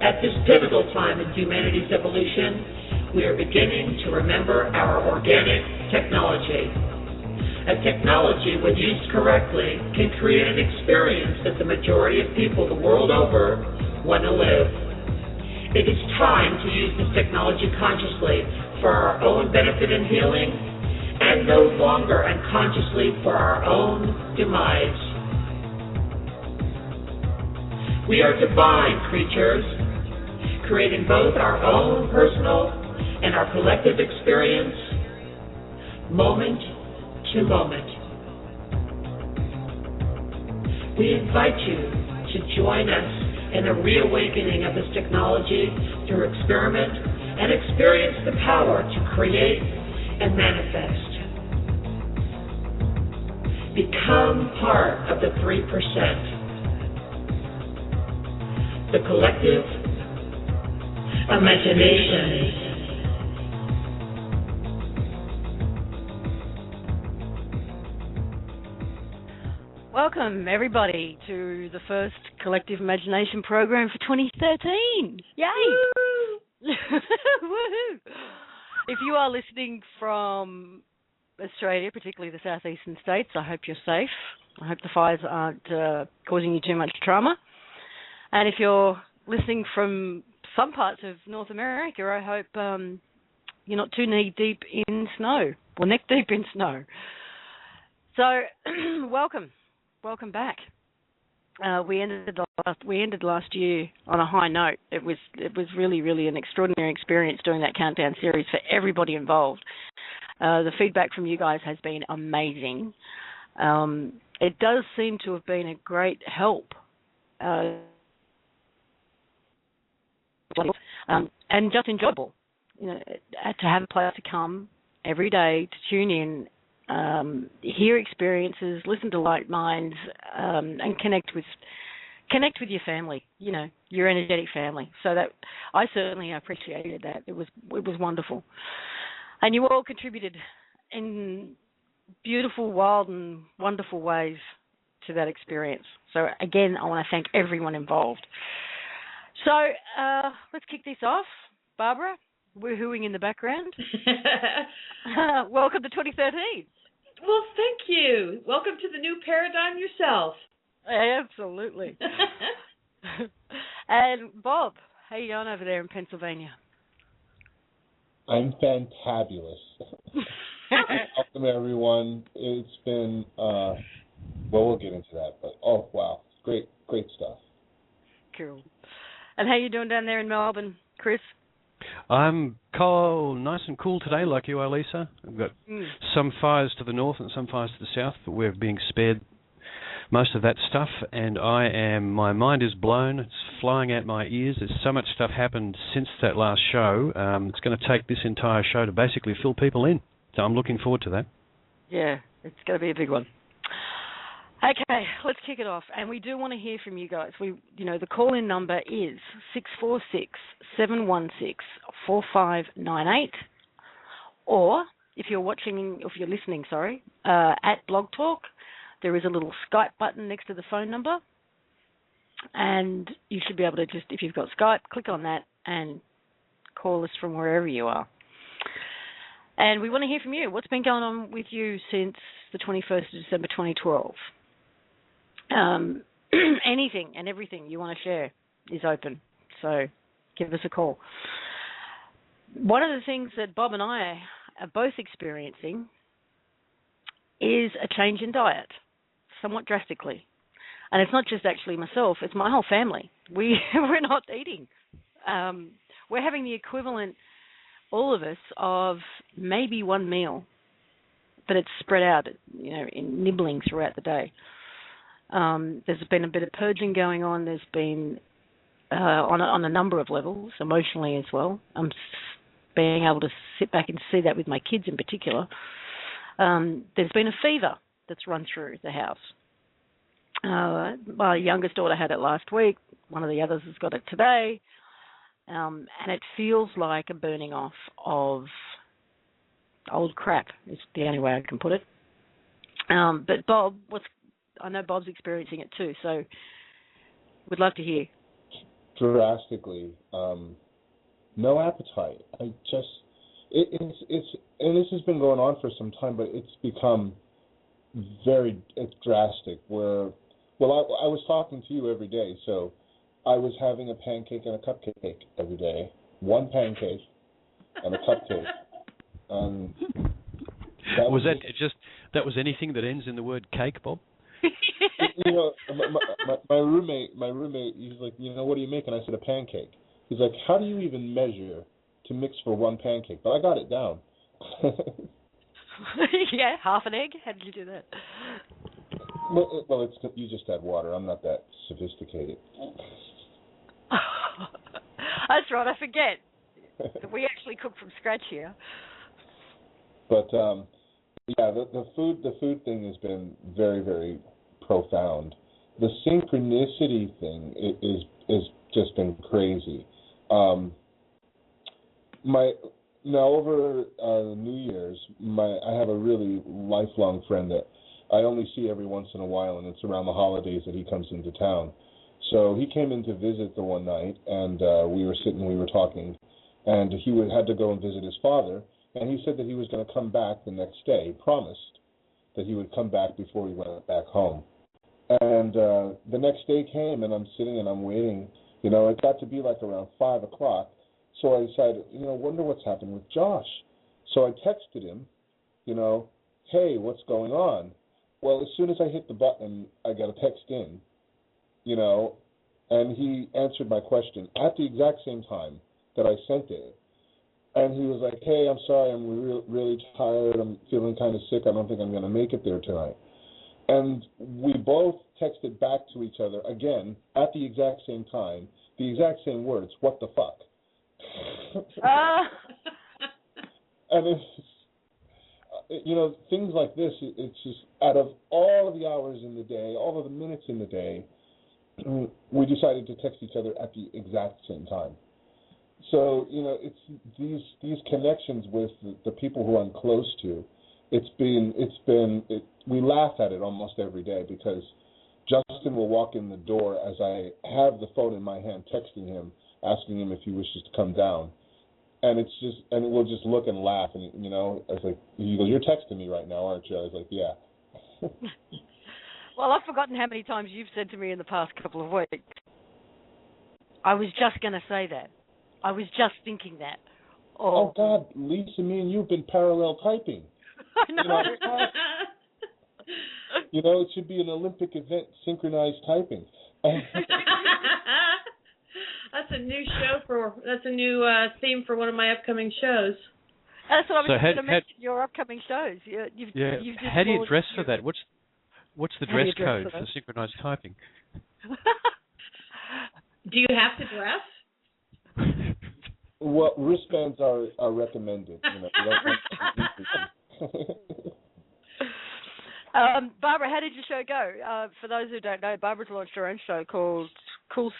At this pivotal time in humanity's evolution, we are beginning to remember our organic technology. A technology, when used correctly, can create an experience that the majority of people the world over want to live. It is time to use this technology consciously for our own benefit and healing, and no longer unconsciously for our own demise. We are divine creatures, creating both our own personal and our collective experience, moment to moment. We invite you to join us in a reawakening of this technology through experiment and experience the power to create and manifest. Become part of the 3%. The collective imagination. Welcome, everybody, to the first Collective Imagination program for 2013. Yay! Woohoo! If you are listening from Australia, particularly the southeastern states, I hope you're safe. I hope the fires aren't causing you too much trauma. And if you're listening from some parts of North America, I hope you're not too knee-deep in snow, or neck-deep in snow. So, welcome. Welcome back. We ended last year on a high note. It was really, really an extraordinary experience doing that countdown series for everybody involved. The feedback from you guys has been amazing. It does seem to have been a great help, and just enjoyable. You know, to have a place to come every day to tune in. Hear experiences, listen to like minds, and connect with your family. You know, your energetic family. So that I certainly appreciated that. It was wonderful, and you all contributed in beautiful, wild, and wonderful ways to that experience. So again, I want to thank everyone involved. So let's kick this off, Barbara. Woohooing in the background. Welcome to 2013. Well, thank you. Welcome to the new paradigm yourself. Absolutely. And Bob, how you going over there in Pennsylvania? I'm fantabulous. Welcome, everyone. It's been, well, we'll get into that, but oh, wow. Great stuff. Cool. And how you doing down there in Melbourne, Chris? I'm cold, nice and cool today, like you are, Lisa. We've got some fires to the north and some fires to the south, but we're being spared most of that stuff. And my mind is blown. It's flying out my ears. There's so much stuff happened since that last show. It's going to take this entire show to basically fill people in. So I'm looking forward to that. Yeah, it's going to be a big one. Okay, let's kick it off. And we do want to hear from you guys. The call-in number is 646-716-4598. Or if you're listening, at Blog Talk, there is a little Skype button next to the phone number. And you should be able to just, if you've got Skype, click on that and call us from wherever you are. And we want to hear from you. What's been going on with you since the 21st of December 2012? Anything and everything you want to share is open, so give us a call. One of the things that Bob and I are both experiencing is a change in diet, somewhat drastically. And it's not just actually myself, it's my whole family. We're not eating. We're having the equivalent, all of us, of maybe one meal, but it's spread out, in nibbling throughout the day. There's been a bit of purging going on. There's been, on a number of levels, emotionally as well. I'm being able to sit back and see that with my kids in particular. There's been a fever that's run through the house. My youngest daughter had it last week. One of the others has got it today. And it feels like a burning off of old crap, is the only way I can put it. But Bob, I know Bob's experiencing it too, so we'd love to hear. drastically. No appetite. It's and this has been going on for some time, but it's become it's drastic. I was talking to you every day, so I was having a pancake and a cupcake every day. One pancake and a cupcake. That was anything that ends in the word cake, Bob? You know, my roommate, he's like, what do you make? And I said, a pancake. He's like, how do you even measure to mix for one pancake? But I got it down. Yeah, half an egg? How did you do that? Well, you just add water. I'm not that sophisticated. That's right, I forget. We actually cook from scratch here. But yeah, the food thing has been very, very profound. The synchronicity thing is just been crazy. Over New Year's, I have a really lifelong friend that I only see every once in a while, and it's around the holidays that he comes into town. So he came in to visit the one night, and we were talking, and he had to go and visit his father, and he said that he was going to come back the next day. He promised that he would come back before he went back home. And the next day came, and I'm sitting and I'm waiting. It got to be like around 5 o'clock. So I decided, wonder what's happened with Josh. So I texted him, hey, what's going on? Well, as soon as I hit the button, I got a text in, and he answered my question at the exact same time that I sent it. And he was like, hey, I'm sorry, I'm really tired. I'm feeling kind of sick. I don't think I'm going to make it there tonight. And we both texted back to each other again at the exact same time, the exact same words, what the fuck? And it's, things like this, it's just out of all of the hours in the day, all of the minutes in the day, we decided to text each other at the exact same time. So, it's these connections with the people who I'm close to. We laugh at it almost every day because Justin will walk in the door as I have the phone in my hand, texting him, asking him if he wishes to come down. And we'll just look and laugh. And, I was like, he goes, you're texting me right now, aren't you? I was like, yeah. Well, I've forgotten how many times you've said to me in the past couple of weeks, I was just going to say that. I was just thinking that. Oh, God, Lisa, me and you have been parallel typing. I know. It should be an Olympic event, synchronized typing. That's a new theme for one of my upcoming shows. That's what I was going to mention, your upcoming shows. You've how do you dress for that? What's the dress code for synchronized typing? Do you have to dress? Well, wristbands are recommended. Barbara, how did your show go? For those who don't know, Barbara's launched her own show called Cool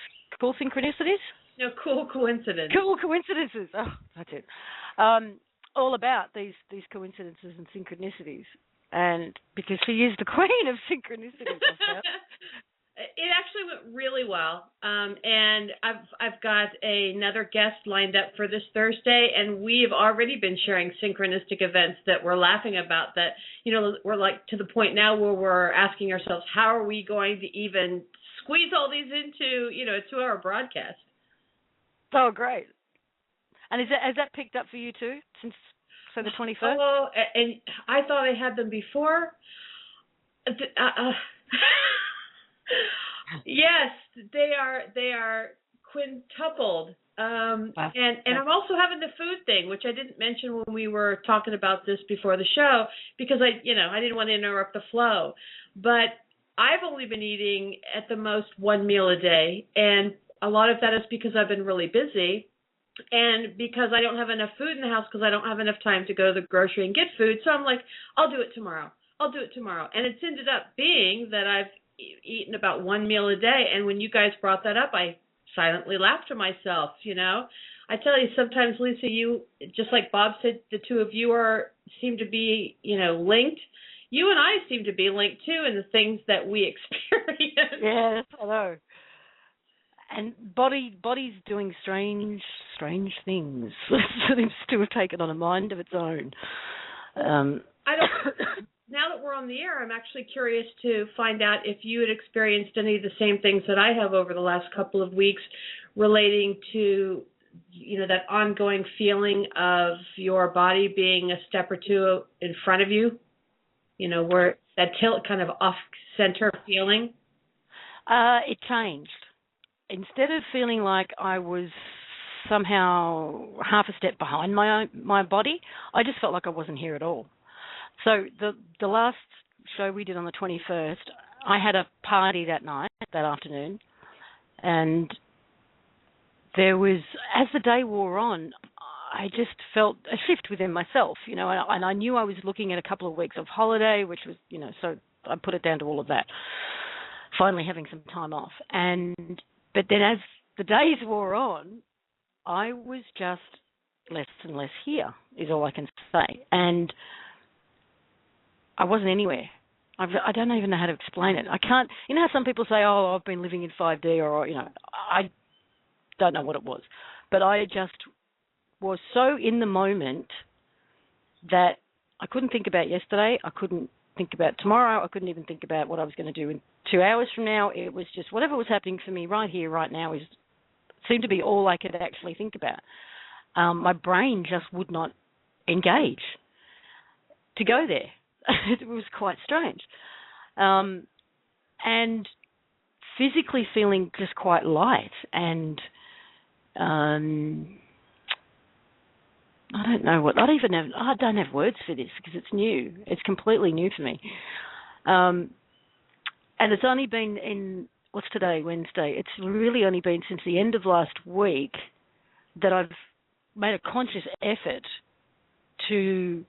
Synchronicities? No, Cool Coincidences. Cool Coincidences. Oh, that's it. All about these coincidences and synchronicities. And because she is the queen of synchronicities. It actually went really well, and I've got another guest lined up for this Thursday, and we've already been sharing synchronistic events that we're laughing about. That we're like to the point now where we're asking ourselves, how are we going to even squeeze all these into a 2-hour broadcast? Oh, great! And has that picked up for you too since the 21st? Oh, and I thought I had them before. Yes, they are quintupled. And I'm also having the food thing, which I didn't mention when we were talking about this before the show, because I didn't want to interrupt the flow. But I've only been eating at the most one meal a day, and a lot of that is because I've been really busy, and because I don't have enough food in the house because I don't have enough time to go to the grocery and get food. So I'm like, I'll do it tomorrow. And it's ended up being that I've eaten about one meal a day, and when you guys brought that up, I silently laughed to myself. I tell you, sometimes, Lisa, you, just like Bob said, the two of you seem to be linked. You and I seem to be linked too in the things that we experience. Yes, I know. and body's doing strange things. It seems to have taken on a mind of its own. I don't. Now that we're on the air, I'm actually curious to find out if you had experienced any of the same things that I have over the last couple of weeks, relating to, that ongoing feeling of your body being a step or two in front of you. Where that tilt, kind of off-center feeling. It changed. Instead of feeling like I was somehow half a step behind my body, I just felt like I wasn't here at all. So the last show we did on the 21st, I had a party that afternoon, and there was, as the day wore on, I just felt a shift within myself, and I knew I was looking at a couple of weeks of holiday, which was, so I put it down to all of that, finally having some time off. But then as the days wore on, I was just less and less here, is all I can say. And I wasn't anywhere. I don't even know how to explain it. I can't, how some people say, oh, I've been living in 5D, or, I don't know what it was. But I just was so in the moment that I couldn't think about yesterday. I couldn't think about tomorrow. I couldn't even think about what I was going to do in 2 hours from now. It was just whatever was happening for me right here, right now, seemed to be all I could actually think about. My brain just would not engage to go there. It was quite strange. And physically feeling just quite light, and I don't know I don't have words for this because it's new. It's completely new for me. And it's only been what's today, Wednesday? It's really only been since the end of last week that I've made a conscious effort to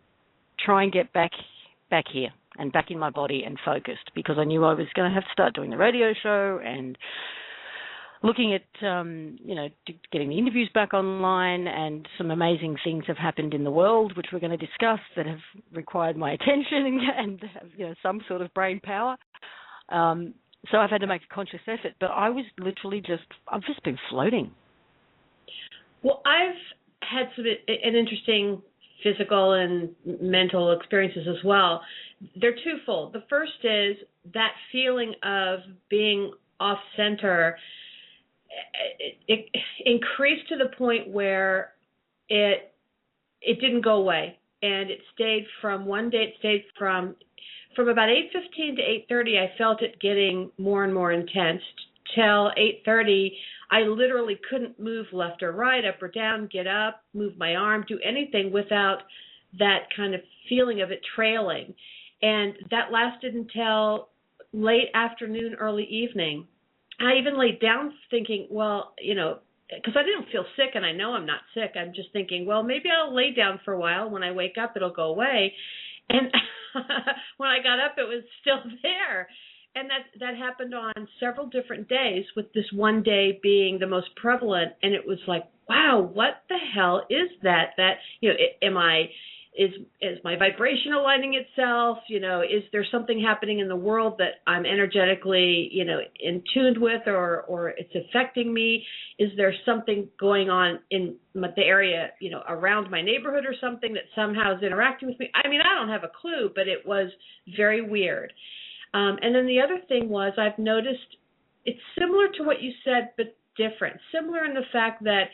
try and get back here and back in my body and focused, because I knew I was going to have to start doing the radio show and looking at, getting the interviews back online, and some amazing things have happened in the world, which we're going to discuss, that have required my attention and some sort of brain power. So I've had to make a conscious effort, but I was literally I've just been floating. Well, I've had an interesting physical and mental experiences as well. They're twofold. The first is that feeling of being off center. It increased to the point where it didn't go away, and it stayed from one day. It stayed from about 8:15 to 8:30. I felt it getting more and more intense. Till 8:30, I literally couldn't move left or right, up or down, get up, move my arm, do anything without that kind of feeling of it trailing. And that lasted until late afternoon, early evening. I even laid down thinking, well, because I didn't feel sick, and I know I'm not sick. I'm just thinking, well, maybe I'll lay down for a while. When I wake up, it'll go away. And when I got up, it was still there. And that happened on several different days, with this one day being the most prevalent. And it was like, wow, what the hell is that? Is my vibration aligning itself? Is there something happening in the world that I'm energetically, in tune with, or it's affecting me? Is there something going on in the area, around my neighborhood or something that somehow is interacting with me? I mean, I don't have a clue, but it was very weird. And then the other thing was, I've noticed it's similar to what you said, but different. Similar in the fact that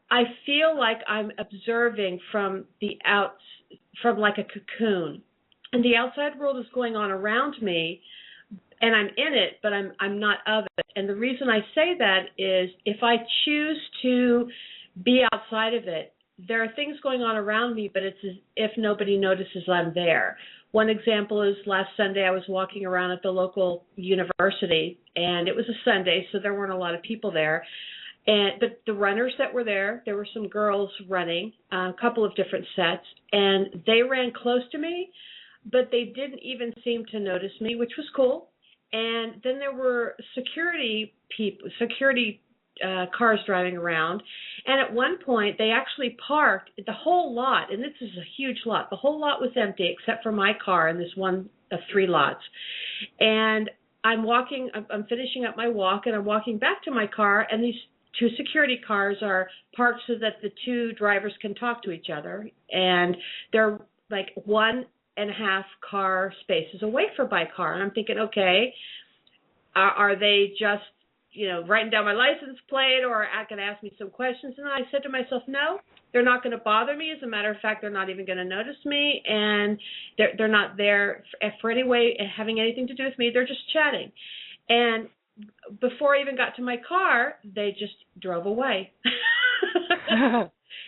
I feel like I'm observing from like a cocoon, and the outside world is going on around me, and I'm in it, but I'm not of it. And the reason I say that is, if I choose to be outside of it, there are things going on around me, but it's as if nobody notices I'm there. One example is last Sunday I was walking around at the local university, and it was a Sunday, so there weren't a lot of people there. But the runners that were there were some girls running, a couple of different sets, and they ran close to me, but they didn't even seem to notice me, which was cool. And then there were security cars driving around, and at one point they actually parked the whole lot, and this is a huge lot. The whole lot was empty except for my car in this one of three lots. And I'm finishing up my walk, and I'm walking back to my car, and these two security cars are parked so that the two drivers can talk to each other, and they're like 1.5 car spaces away by car. And I'm thinking, okay, are they just, writing down my license plate, or going to ask me some questions? And I said to myself, no, they're not going to bother me. As a matter of fact, they're not even going to notice me, and they're not there for any way having anything to do with me. They're just chatting. And before I even got to my car, they just drove away.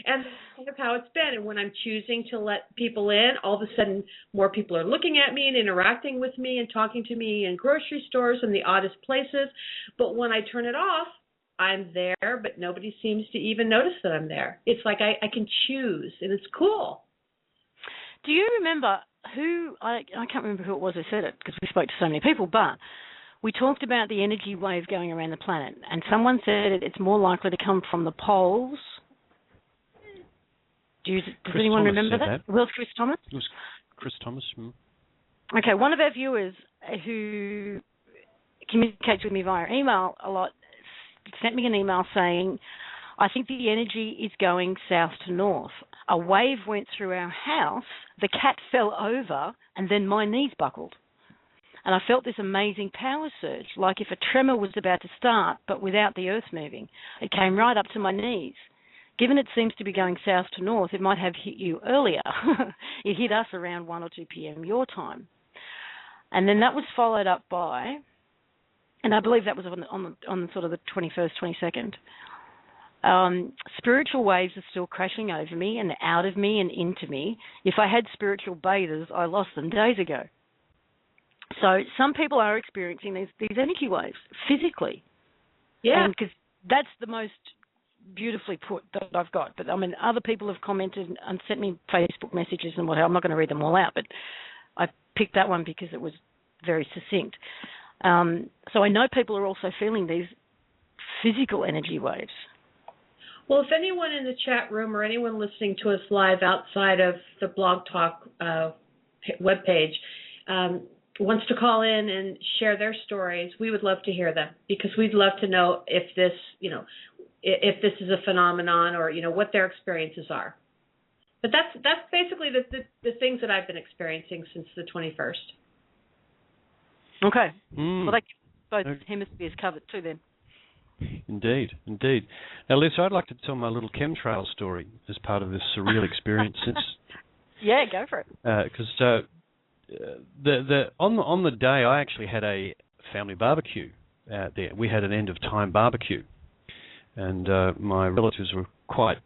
And that's kind of how it's been. And when I'm choosing to let people in, all of a sudden more people are looking at me and interacting with me and talking to me in grocery stores and the oddest places. But when I turn it off, I'm there, but nobody seems to even notice that I'm there. It's like I can choose, and it's cool. Do you remember who, I can't remember who it was who said it, because we spoke to so many people, but we talked about the energy wave going around the planet, and someone said it's more likely to come from the poles. Does anyone remember that? Was Chris Thomas? It was Chris Thomas. Okay, one of our viewers who communicates with me via email a lot sent me an email saying, I think the energy is going south to north. A wave went through our house, the cat fell over, and then my knees buckled. And I felt this amazing power surge, like if a tremor was about to start, but without the earth moving. It came right up to my knees. Given it seems to be going south to north, it might have hit you earlier. It hit us around 1 or 2 p.m. your time. And then that was followed up by, and I believe that was on sort of the 21st, 22nd, spiritual waves are still crashing over me and out of me and into me. If I had spiritual bathers, I lost them days ago. So some people are experiencing these energy waves physically. Yeah. Because that's the most beautifully put that I've got. But, I mean, other people have commented and sent me Facebook messages and whatever. I'm not going to read them all out, but I picked that one because it was very succinct. So I know people are also feeling these physical energy waves. Well, if anyone in the chat room or anyone listening to us live outside of the Blog Talk webpage wants to call in and share their stories, we would love to hear them, because we'd love to know if this, if this is a phenomenon, or what their experiences are. But that's basically the things that I've been experiencing since the 21st. Okay. Well, both hemispheres covered too then. Indeed. Now, Lisa, I'd like to tell my little chemtrail story as part of this surreal experience. Yeah, go for it. Because on the day, I actually had a family barbecue out there. We had an end of time barbecue, and my relatives were quite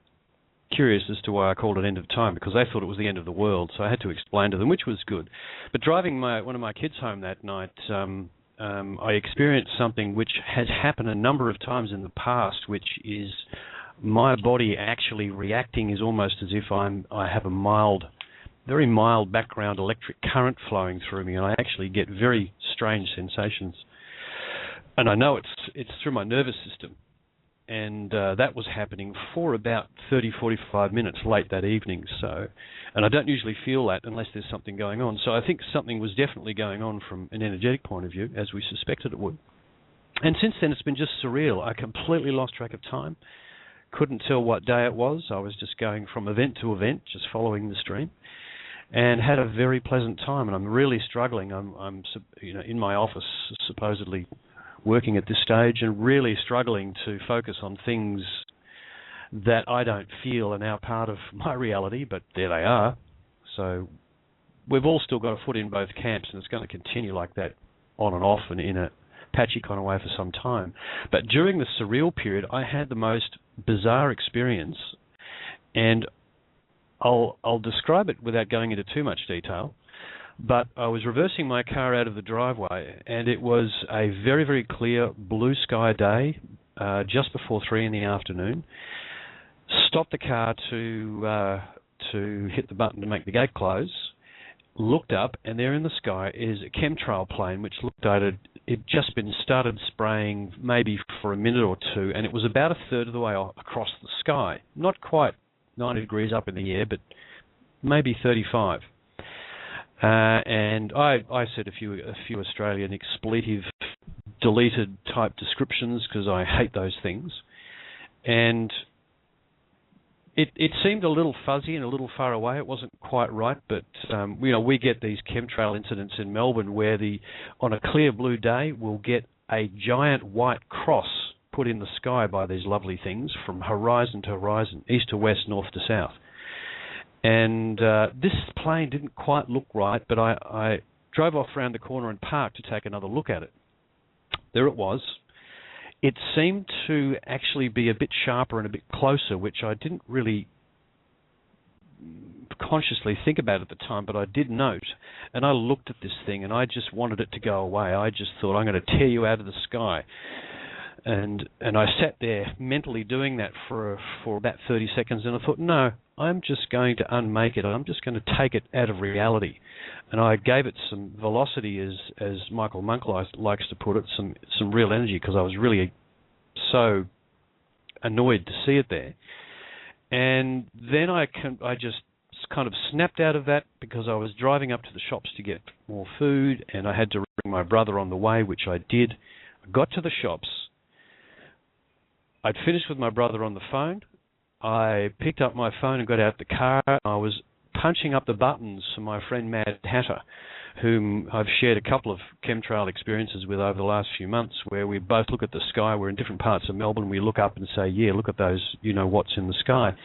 curious as to why I called it end of time, because they thought it was the end of the world. So I had to explain to them, which was good. But driving one of my kids home that night, I experienced something which has happened a number of times in the past, which is my body actually reacting is almost as if I have a very mild background electric current flowing through me, and I actually get very strange sensations. And I know it's through my nervous system. And that was happening for about 30, 45 minutes late that evening. And I don't usually feel that unless there's something going on. So I think something was definitely going on from an energetic point of view, as we suspected it would. And since then, it's been just surreal. I completely lost track of time. Couldn't tell what day it was. I was just going from event to event, just following the stream, and had a very pleasant time. And I'm really struggling. I'm in my office, supposedly working at this stage, and really struggling to focus on things that I don't feel are now part of my reality, but there they are. So we've all still got a foot in both camps, and it's going to continue like that on and off and in a patchy kind of way for some time. But during the surreal period, I had the most bizarre experience, and I'll describe it without going into too much detail. But I was reversing my car out of the driveway, and it was a very, very clear blue sky day, just before 3 in the afternoon. Stopped the car to hit the button to make the gate close. Looked up, and there in the sky is a chemtrail plane, which looked like it just been started spraying maybe for a minute or two, and it was about a third of the way across the sky. Not quite 90 degrees up in the air, but maybe 35. And I said a few Australian expletive deleted type descriptions because I hate those things. And it seemed a little fuzzy and a little far away. It wasn't quite right, but we get these chemtrail incidents in Melbourne where on a clear blue day we'll get a giant white cross put in the sky by these lovely things from horizon to horizon, east to west, north to south. And this plane didn't quite look right, but I drove off around the corner and parked to take another look at it. There it was. It seemed to actually be a bit sharper and a bit closer, which I didn't really consciously think about at the time, but I did note. And I looked at this thing and I just wanted it to go away. I just thought, I'm going to tear you out of the sky. And I sat there mentally doing that for about 30 seconds, and I thought, no, I'm just going to unmake it. I'm just going to take it out of reality. And I gave it some velocity, as Michael Monk likes to put it, some real energy, because I was really so annoyed to see it there. And then I just kind of snapped out of that because I was driving up to the shops to get more food, and I had to ring my brother on the way, which I did. I got to the shops. I'd finished with my brother on the phone. I picked up my phone and got out the car. I was punching up the buttons for my friend Mad Hatter, whom I've shared a couple of chemtrail experiences with over the last few months, where we both look at the sky. We're in different parts of Melbourne. We look up and say, yeah, look at those, what's in the sky.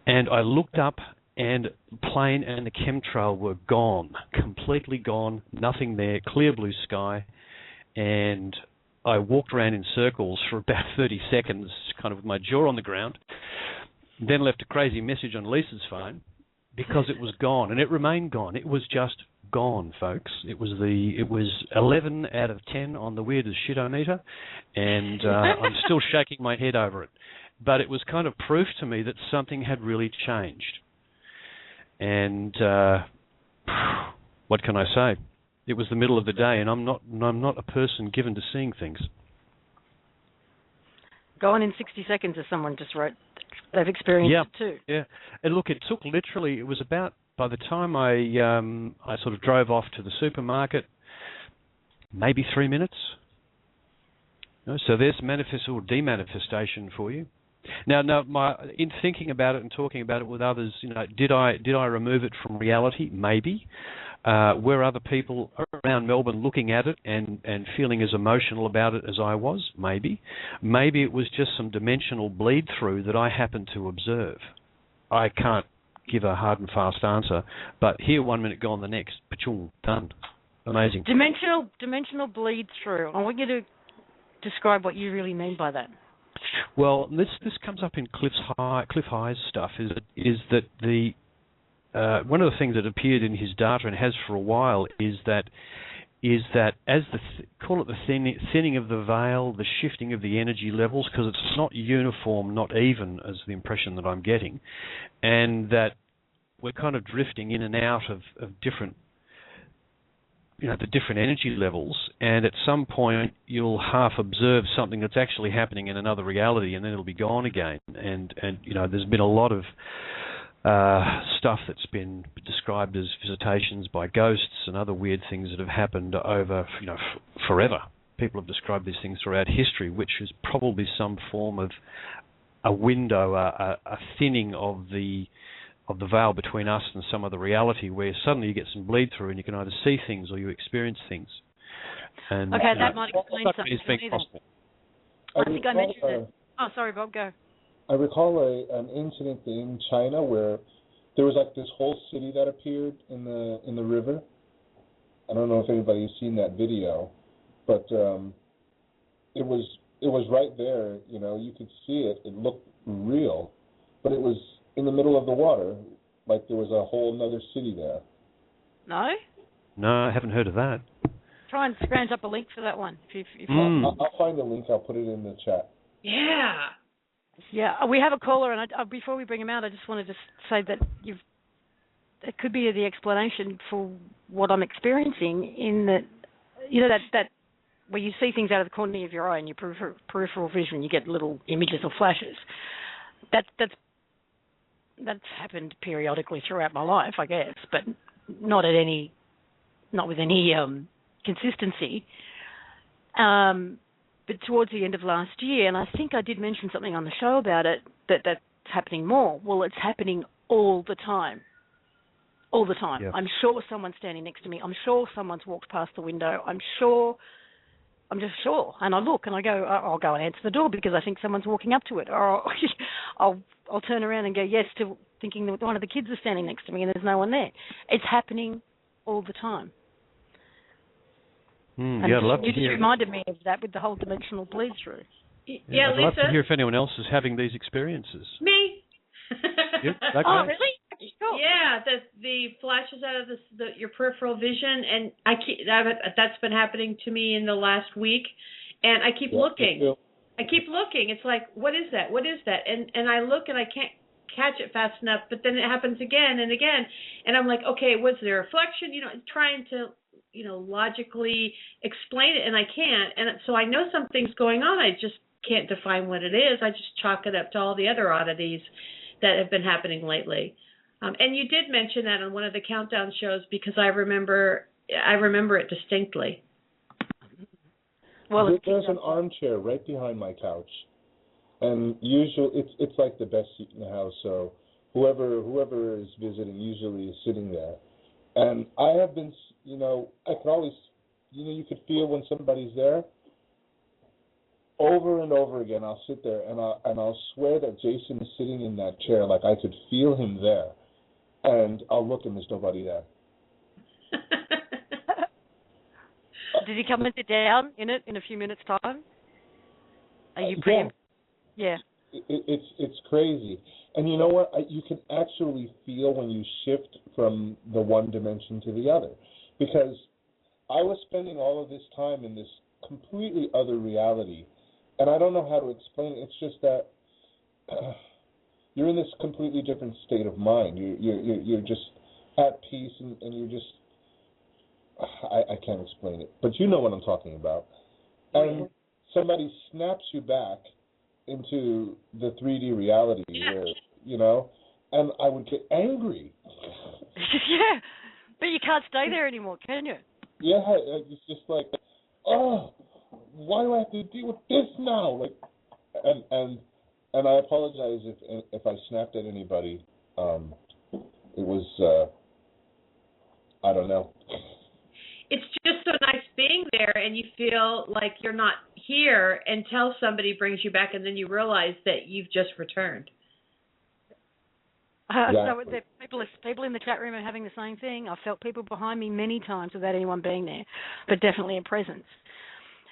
And I looked up, and the plane and the chemtrail were gone, completely gone, nothing there, clear blue sky. And I walked around in circles for about 30 seconds, kind of with my jaw on the ground, then left a crazy message on Lisa's phone because it was gone, and it remained gone. It was just gone, folks. It was 11 out of 10 on the weirdest shit-o-meter, and I'm still shaking my head over it. But it was kind of proof to me that something had really changed. And what can I say? It was the middle of the day, and I'm not a person given to seeing things. Gone in 60 seconds, as someone just wrote. They've experienced it too. Yeah, and look, it took literally. It was about, by the time I sort of drove off to the supermarket, maybe 3 minutes. So there's manifest or demanifestation for you. Now, in thinking about it and talking about it with others, did I remove it from reality? Maybe. Were other people around Melbourne looking at it and feeling as emotional about it as I was? Maybe. Maybe it was just some dimensional bleed through that I happened to observe. I can't give a hard and fast answer, but here 1 minute, gone the next. Pachung, done. Amazing. Dimensional bleed through. I want you to describe what you really mean by that. Well, this comes up in Cliff High's stuff. Is that the one of the things that appeared in his data and has for a while is that as call it the thinning of the veil, the shifting of the energy levels, because it's not uniform, not even, as the impression that I'm getting, and that we're kind of drifting in and out of different, the different energy levels, and at some point you'll half observe something that's actually happening in another reality, and then it'll be gone again. And there's been a lot of stuff that's been described as visitations by ghosts and other weird things that have happened over, forever. People have described these things throughout history, which is probably some form of a window, a thinning of the veil between us and some other reality, where suddenly you get some bleed through and you can either see things or you experience things. And, okay, that might explain something. I think I mentioned it. Oh, sorry, Bob, go. I recall an incident in China where there was like this whole city that appeared in the river. I don't know if anybody's seen that video, but it was right there. You could see it. It looked real, but it was in the middle of the water, like there was a whole other city there. No, I haven't heard of that. Try and scrounge up a link for that one. I'll find the link. I'll put it in the chat. Yeah, we have a caller, and before we bring him out, I just wanted to say that it could be the explanation for what I'm experiencing. In that, that where you see things out of the corner of your eye and your peripheral vision, you get little images or flashes. That's happened periodically throughout my life, I guess, but not with any consistency. But towards the end of last year, and I think I did mention something on the show about it, that's happening more. Well, it's happening all the time. All the time. Yep. I'm sure someone's standing next to me. I'm sure someone's walked past the window. I'm just sure. And I look and I go, I'll go and answer the door because I think someone's walking up to it. Or I'll turn around and go yes to thinking that one of the kids is standing next to me and there's no one there. It's happening all the time. Yeah, I'd love to hear. You just reminded me of that with the whole dimensional bleed through. Yeah, I'd Lisa? love to hear if anyone else is having these experiences. Me. You? Okay. Oh, really? Cool. Yeah, the flashes out of your peripheral vision, and that's been happening to me in the last week, and I keep looking. I keep looking. It's like, what is that? What is that? And I look and I can't catch it fast enough, but then it happens again and again, and I'm like, okay, was there a reflection? Trying to logically explain it, and I can't. And so I know something's going on. I just can't define what it is. I just chalk it up to all the other oddities that have been happening lately. And you did mention that on one of the countdown shows because I remember it distinctly. Well, there's an armchair right behind my couch, and usually it's like the best seat in the house. So whoever is visiting usually is sitting there, and I have been, I could always, you could feel when somebody's there. Over and over again, I'll sit there and I'll swear that Jason is sitting in that chair, like I could feel him there, and I'll look and there's nobody there. Did he come and sit down in it in a few minutes' time? Are you pretty? Yeah. It's crazy, and you know what? You can actually feel when you shift from the one dimension to the other, because I was spending all of this time in this completely other reality. And I don't know how to explain it. It's just that you're in this completely different state of mind. You're just at peace, and you're just I can't explain it, but you know what I'm talking about. And somebody snaps you back into the 3D reality where and I would get angry. Yeah, but you can't stay there anymore, can you? Yeah, it's just like, oh. Why do I have to deal with this now? Like, and I apologize if I snapped at anybody. It was I don't know. It's just so nice being there, and you feel like you're not here until somebody brings you back, and then you realize that you've just returned. So people in the chat room are having the same thing. I've felt people behind me many times without anyone being there, but definitely a presence.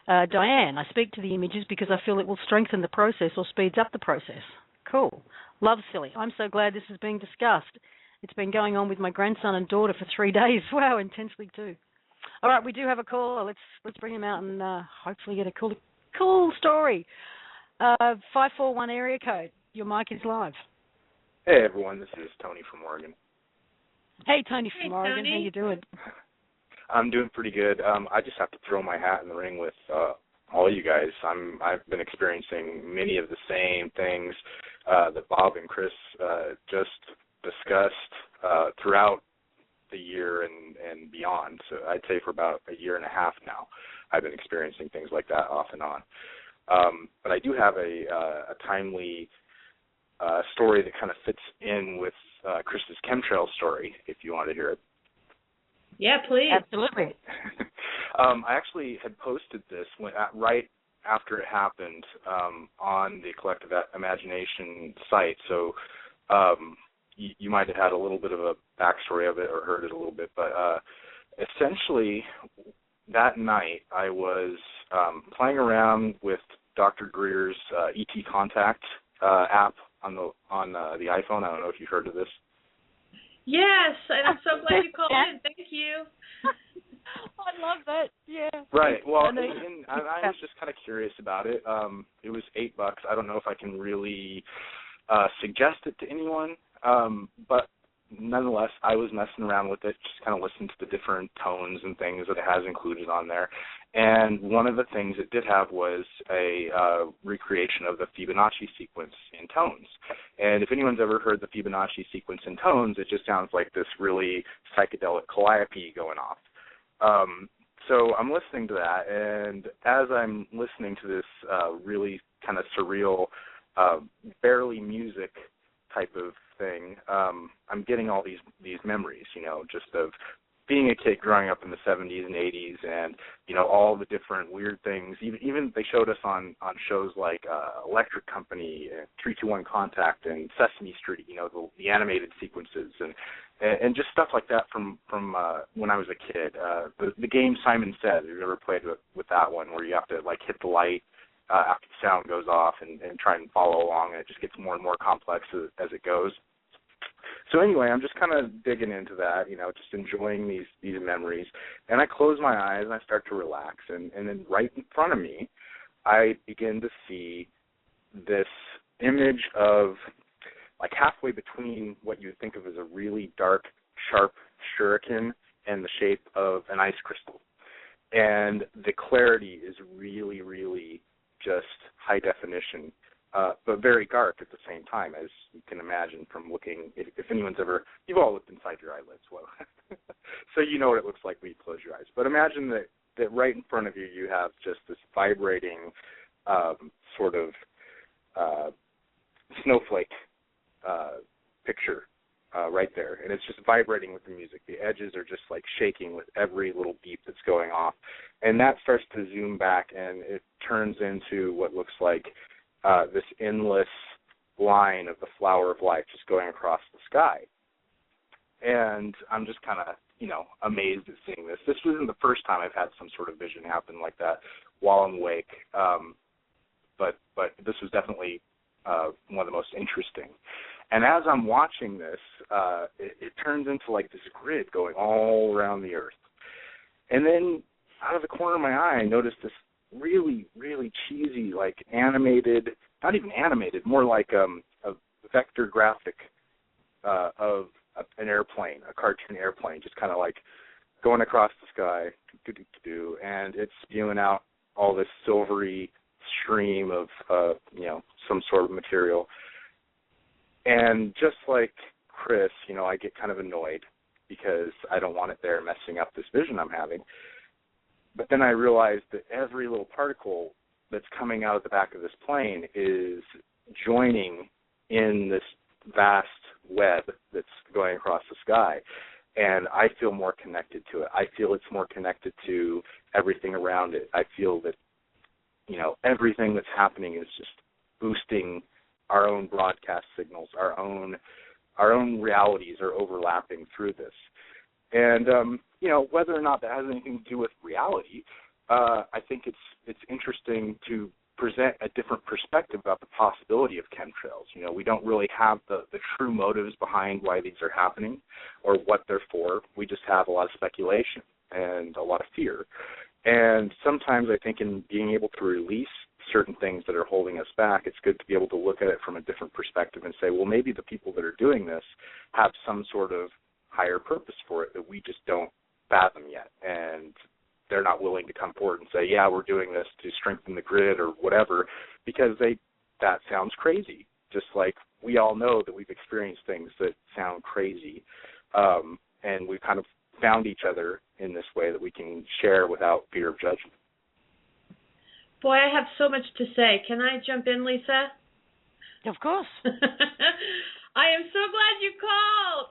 Diane, I speak to the images because I feel it will strengthen the process or speeds up the process. Cool. Love Silly. I'm so glad this is being discussed. It's been going on with my grandson and daughter for 3 days. Wow, intensely too. All right, we do have a caller. Let's bring him out and hopefully get a cool story. 541 area code. Your mic is live. Hey everyone, this is Tony from Oregon. Hey Tony from Oregon, Tony. how you doing? I'm doing pretty good. I just have to throw my hat in the ring with all you guys. I've been experiencing many of the same things that Bob and Chris just discussed throughout the year and beyond. So I'd say for about a year and a half now, I've been experiencing things like that off and on. But I do have a timely story that kind of fits in with Chris's chemtrail story, if you want to hear it. Yeah, please. Absolutely. I actually had posted this right after it happened on the Collective Imagination site. So you might have had a little bit of a backstory of it or heard it a little bit. But essentially, that night I was playing around with Dr. Greer's ET Contact app on the iPhone. I don't know if you've heard of this. Yes, and I'm so glad you called in. Thank you. I love that. Yeah. Right. Well, and I was just kind of curious about it. It was $8. I don't know if I can really suggest it to anyone, but nonetheless, I was messing around with it, just kind of listening to the different tones and things that it has included on there. And one of the things it did have was a recreation of the Fibonacci sequence in tones. And if anyone's ever heard the Fibonacci sequence in tones, it just sounds like this really psychedelic calliope going off. so I'm listening to that, and as I'm listening to this really kind of surreal, barely music type of thing, I'm getting all these memories, just of being a kid growing up in the 70s and 80s, and all the different weird things. Even they showed us on shows like Electric Company, 3-2-1 Contact, and Sesame Street. The animated sequences and just stuff like that from when I was a kid. The game Simon Says. Have you ever played with that one, where you have to like hit the light after the sound goes off and try and follow along, and it just gets more and more complex as it goes. So anyway, I'm just kind of digging into that, just enjoying these memories. And I close my eyes and I start to relax. And then right in front of me, I begin to see this image of, like, halfway between what you would think of as a really dark, sharp shuriken and the shape of an ice crystal. And the clarity is really, really just high definition. But very dark at the same time, as you can imagine from looking. If anyone's you've all looked inside your eyelids, well, so you know what it looks like when you close your eyes. But imagine that right in front of you, you have just this vibrating sort of snowflake picture right there, and it's just vibrating with the music. The edges are just like shaking with every little beep that's going off, and that starts to zoom back, and it turns into what looks like this endless line of the flower of life just going across the sky. And I'm just kind of, amazed at seeing this. This wasn't the first time I've had some sort of vision happen like that while I'm awake, but this was definitely one of the most interesting. And as I'm watching this, it turns into like this grid going all around the Earth. And then out of the corner of my eye, I noticed this really, really cheesy, like animated, not even animated, more like a vector graphic of an airplane, a cartoon airplane, just kind of like going across the sky, and it's spewing out all this silvery stream of, some sort of material. And just like Chris, I get kind of annoyed because I don't want it there messing up this vision I'm having. But then I realized that every little particle that's coming out of the back of this plane is joining in this vast web that's going across the sky. And I feel more connected to it. I feel it's more connected to everything around it. I feel that, everything that's happening is just boosting our own broadcast signals. Our own realities are overlapping through this. And, whether or not that has anything to do with reality, I think it's interesting to present a different perspective about the possibility of chemtrails. We don't really have the true motives behind why these are happening or what they're for. We just have a lot of speculation and a lot of fear. And sometimes I think in being able to release certain things that are holding us back, it's good to be able to look at it from a different perspective and say, well, maybe the people that are doing this have some sort of higher purpose for it that we just don't fathom yet, and they're not willing to come forward and say, yeah, we're doing this to strengthen the grid or whatever, because that sounds crazy, just like we all know that we've experienced things that sound crazy, and we've kind of found each other in this way that we can share without fear of judgment. Boy, I have so much to say. Can I jump in, Lisa? Of course. I am so glad you called.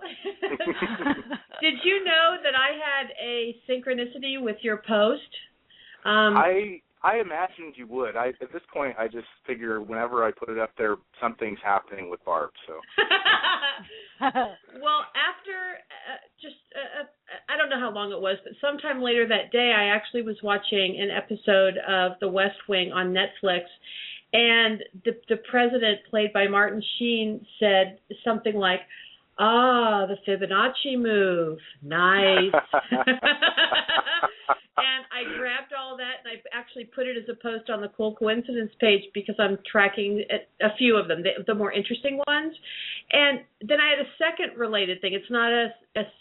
Did you know that I had a synchronicity with your post? I imagined you would. At this point, I just figure whenever I put it up there, something's happening with Barb. So. Well, after I don't know how long it was, but sometime later that day, I actually was watching an episode of The West Wing on Netflix, and the president, played by Martin Sheen, said something like, the Fibonacci move. Nice. And I grabbed all that, and I actually put it as a post on the Cool Coincidence page because I'm tracking a few of them, the more interesting ones. And then I had a second related thing. It's not a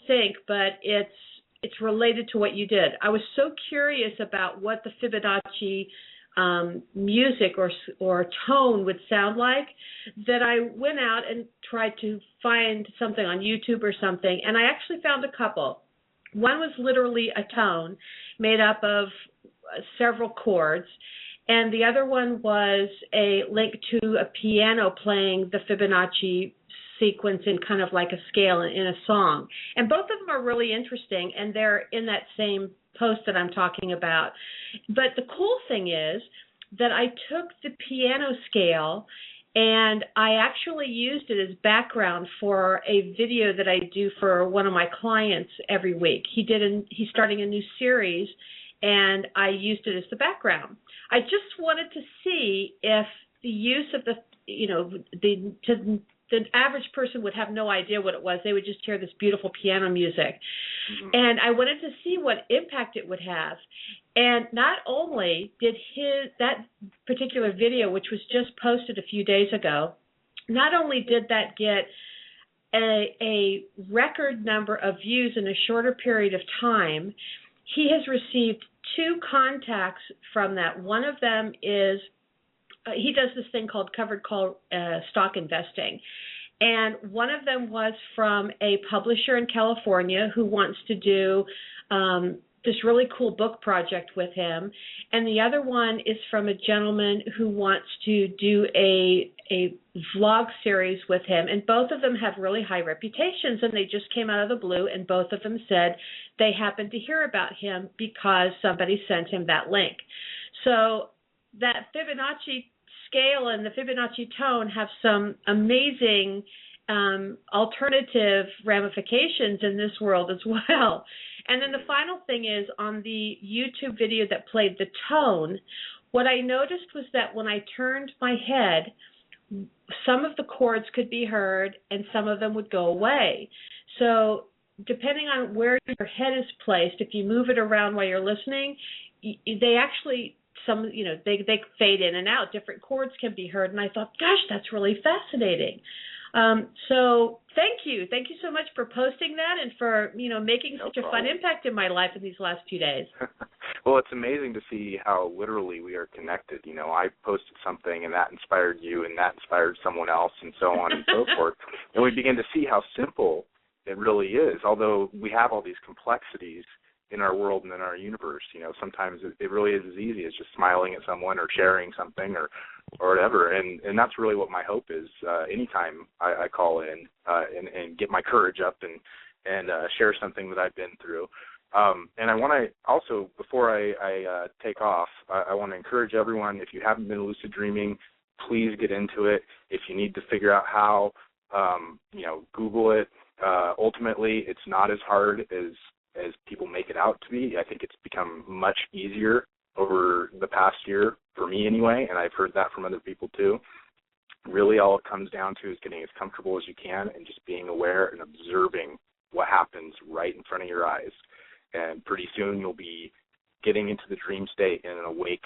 sync, but it's related to what you did. I was so curious about what the Fibonacci music or tone would sound like that I went out and tried to find something on YouTube or something, and I actually found a couple. One was literally a tone made up of several chords, and the other one was a link to a piano playing the Fibonacci sequence in kind of like a scale in a song. And both of them are really interesting, and they're in that same post that I'm talking about. But the cool thing is that I took the piano scale and I actually used it as background for a video that I do for one of my clients every week. He's starting a new series, and I used it as the background. I just wanted to see if the use of the average person would have no idea what it was. They would just hear this beautiful piano music. Mm-hmm. And I wanted to see what impact it would have. And not only did that particular video, which was just posted a few days ago, not only did that get a record number of views in a shorter period of time, he has received 2 contacts from that. One of them is he does this thing called covered call stock investing. And one of them was from a publisher in California who wants to do this really cool book project with him. And the other one is from a gentleman who wants to do a vlog series with him. And both of them have really high reputations, and they just came out of the blue, and both of them said they happened to hear about him because somebody sent him that link. So that Fibonacci scale and the Fibonacci tone have some amazing alternative ramifications in this world as well. And then the final thing is, on the YouTube video that played the tone, what I noticed was that when I turned my head, some of the chords could be heard and some of them would go away. So depending on where your head is placed, if you move it around while you're listening, they actually, they fade in and out. Different chords can be heard. And I thought, gosh, that's really fascinating. So thank you so much for posting that and for making such a fun impact in my life in these last few days. Well, it's amazing to see how literally we are connected. I posted something and that inspired you, and that inspired someone else, and so on and so forth. And we begin to see how simple it really is. Although we have all these complexities in our world and in our universe, sometimes it really is as easy as just smiling at someone or sharing something or whatever, and that's really what my hope is. Anytime I call in and get my courage up and share something that I've been through. And I want to also, before I take off, I want to encourage everyone, if you haven't been lucid dreaming, please get into it. If you need to figure out how, Google it. Ultimately, it's not as hard as people make it out to be. I think it's become much easier over the past year, for me anyway, and I've heard that from other people too. Really all it comes down to is getting as comfortable as you can and just being aware and observing what happens right in front of your eyes. And pretty soon you'll be getting into the dream state in an awake,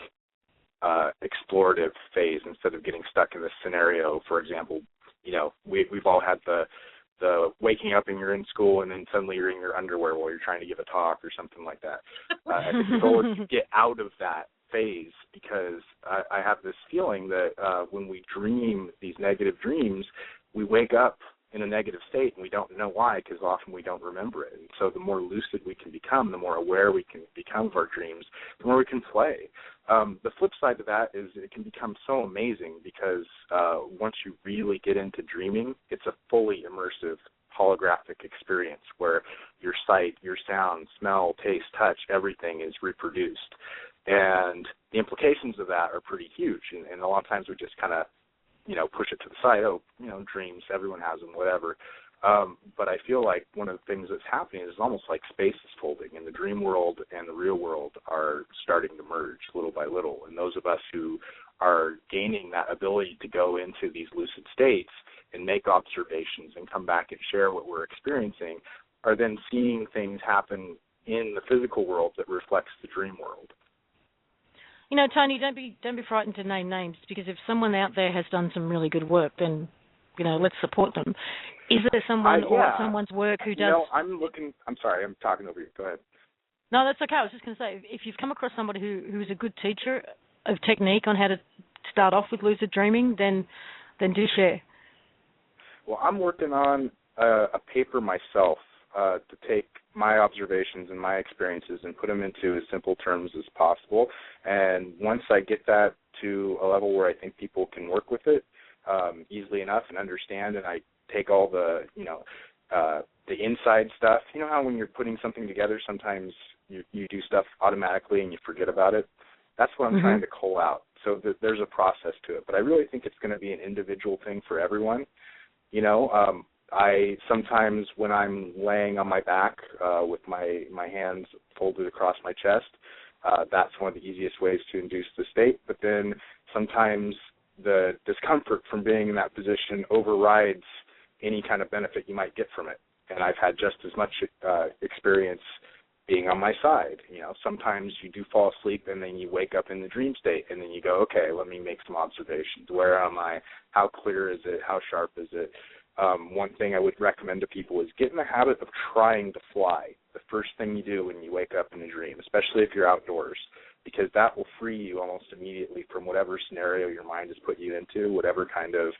explorative phase instead of getting stuck in this scenario. For example, we've all had the waking up and you're in school and then suddenly you're in your underwear while you're trying to give a talk or something like that. I think the goal is to get out of that phase, because I have this feeling that when we dream these negative dreams, we wake up in a negative state and we don't know why, because often we don't remember it. And so the more lucid we can become, the more aware we can become of our dreams, the more we can play. The flip side to that is it can become so amazing because once you really get into dreaming, it's a fully immersive holographic experience where your sight, your sound, smell, taste, touch, everything is reproduced. And the implications of that are pretty huge. And a lot of times we just kind of, push it to the side. Dreams, everyone has them, whatever. But I feel like one of the things that's happening is almost like space is folding, and the dream world and the real world are starting to merge little by little. And those of us who are gaining that ability to go into these lucid states and make observations and come back and share what we're experiencing are then seeing things happen in the physical world that reflects the dream world. Tony, don't be frightened to name names, because if someone out there has done some really good work, then let's support them. Is there someone or someone's work who does? I'm sorry, I'm talking over you. Go ahead. No, that's okay. I was just going to say, if you've come across somebody who's a good teacher of technique on how to start off with lucid dreaming, then do share. Well, I'm working on a paper myself to take my observations and my experiences and put them into as simple terms as possible. And once I get that to a level where I think people can work with it easily enough and understand, and I take all the, the inside stuff. You know how when you're putting something together, sometimes you do stuff automatically and you forget about it? That's what I'm trying to cull out. So there's a process to it. But I really think it's going to be an individual thing for everyone. I sometimes, when I'm laying on my back with my hands folded across my chest, that's one of the easiest ways to induce the state. But then sometimes the discomfort from being in that position overrides any kind of benefit you might get from it. And I've had just as much experience being on my side. Sometimes you do fall asleep and then you wake up in the dream state and then you go, okay, let me make some observations. Where am I? How clear is it? How sharp is it? One thing I would recommend to people is get in the habit of trying to fly the first thing you do when you wake up in a dream, especially if you're outdoors, because that will free you almost immediately from whatever scenario your mind has put you into, whatever kind of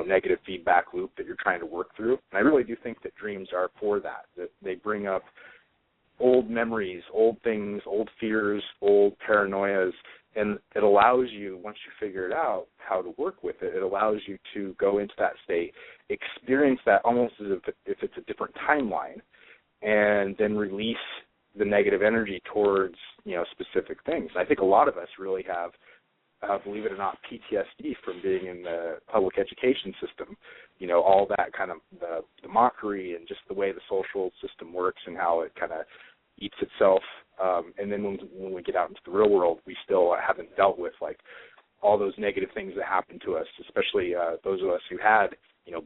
negative feedback loop that you're trying to work through. And I really do think that dreams are for that they bring up old memories, old things, old fears, old paranoias, and it allows you, once you figure it out, how to work with it, it allows you to go into that state, experience that almost as if it's a different timeline, and then release the negative energy towards, specific things. I think a lot of us really have, believe it or not, PTSD from being in the public education system. All that kind of the mockery and just the way the social system works and how it kind of eats itself. And then when we get out into the real world, we still haven't dealt with all those negative things that happen to us, especially those of us who had,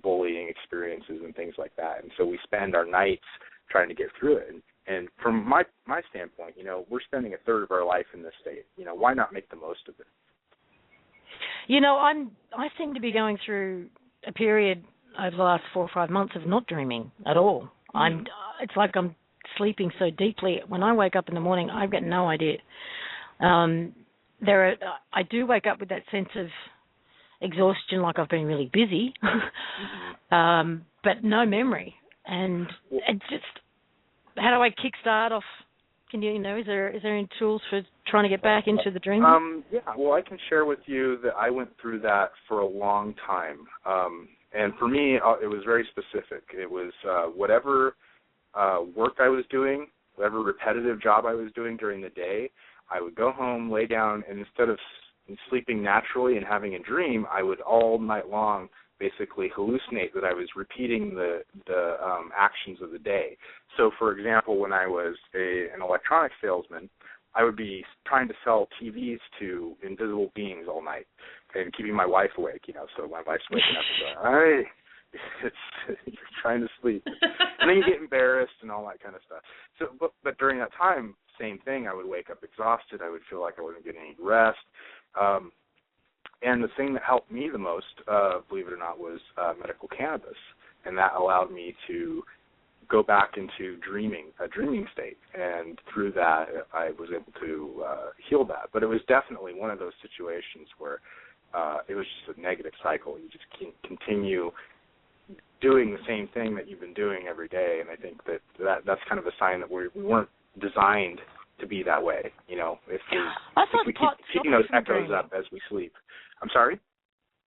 bullying experiences and things like that. And so we spend our nights trying to get through it. And from my standpoint, we're spending a third of our life in this state. Why not make the most of it? I seem to be going through a period over the last 4 or 5 months of not dreaming at all. It's like I'm sleeping so deeply. When I wake up in the morning, I've got no idea. I do wake up with that sense of exhaustion, like I've been really busy, but no memory. And it's just, how do I kickstart off? Can you, is there any tools for trying to get back into the dream? Yeah, well, I can share with you that I went through that for a long time. And for me, it was very specific. It was whatever work I was doing, whatever repetitive job I was doing during the day, I would go home, lay down, and instead of sleeping naturally and having a dream, I would all night long basically hallucinate that I was repeating the actions of the day. So, for example, when I was an electronics salesman, I would be trying to sell TVs to invisible beings all night and keeping my wife awake, so my wife's waking up and going, hey, you're trying to sleep. And then you get embarrassed and all that kind of stuff. So, but during that time, same thing, I would wake up exhausted. I would feel like I wasn't getting any rest. And the thing that helped me the most, believe it or not, was medical cannabis. And that allowed me to go back into a dreaming state. And through that, I was able to heal that. But it was definitely one of those situations where it was just a negative cycle. You just can't continue doing the same thing that you've been doing every day. And I think that's kind of a sign that we weren't designed to be that way. If we keep keeping those echoes up as we sleep. I'm sorry?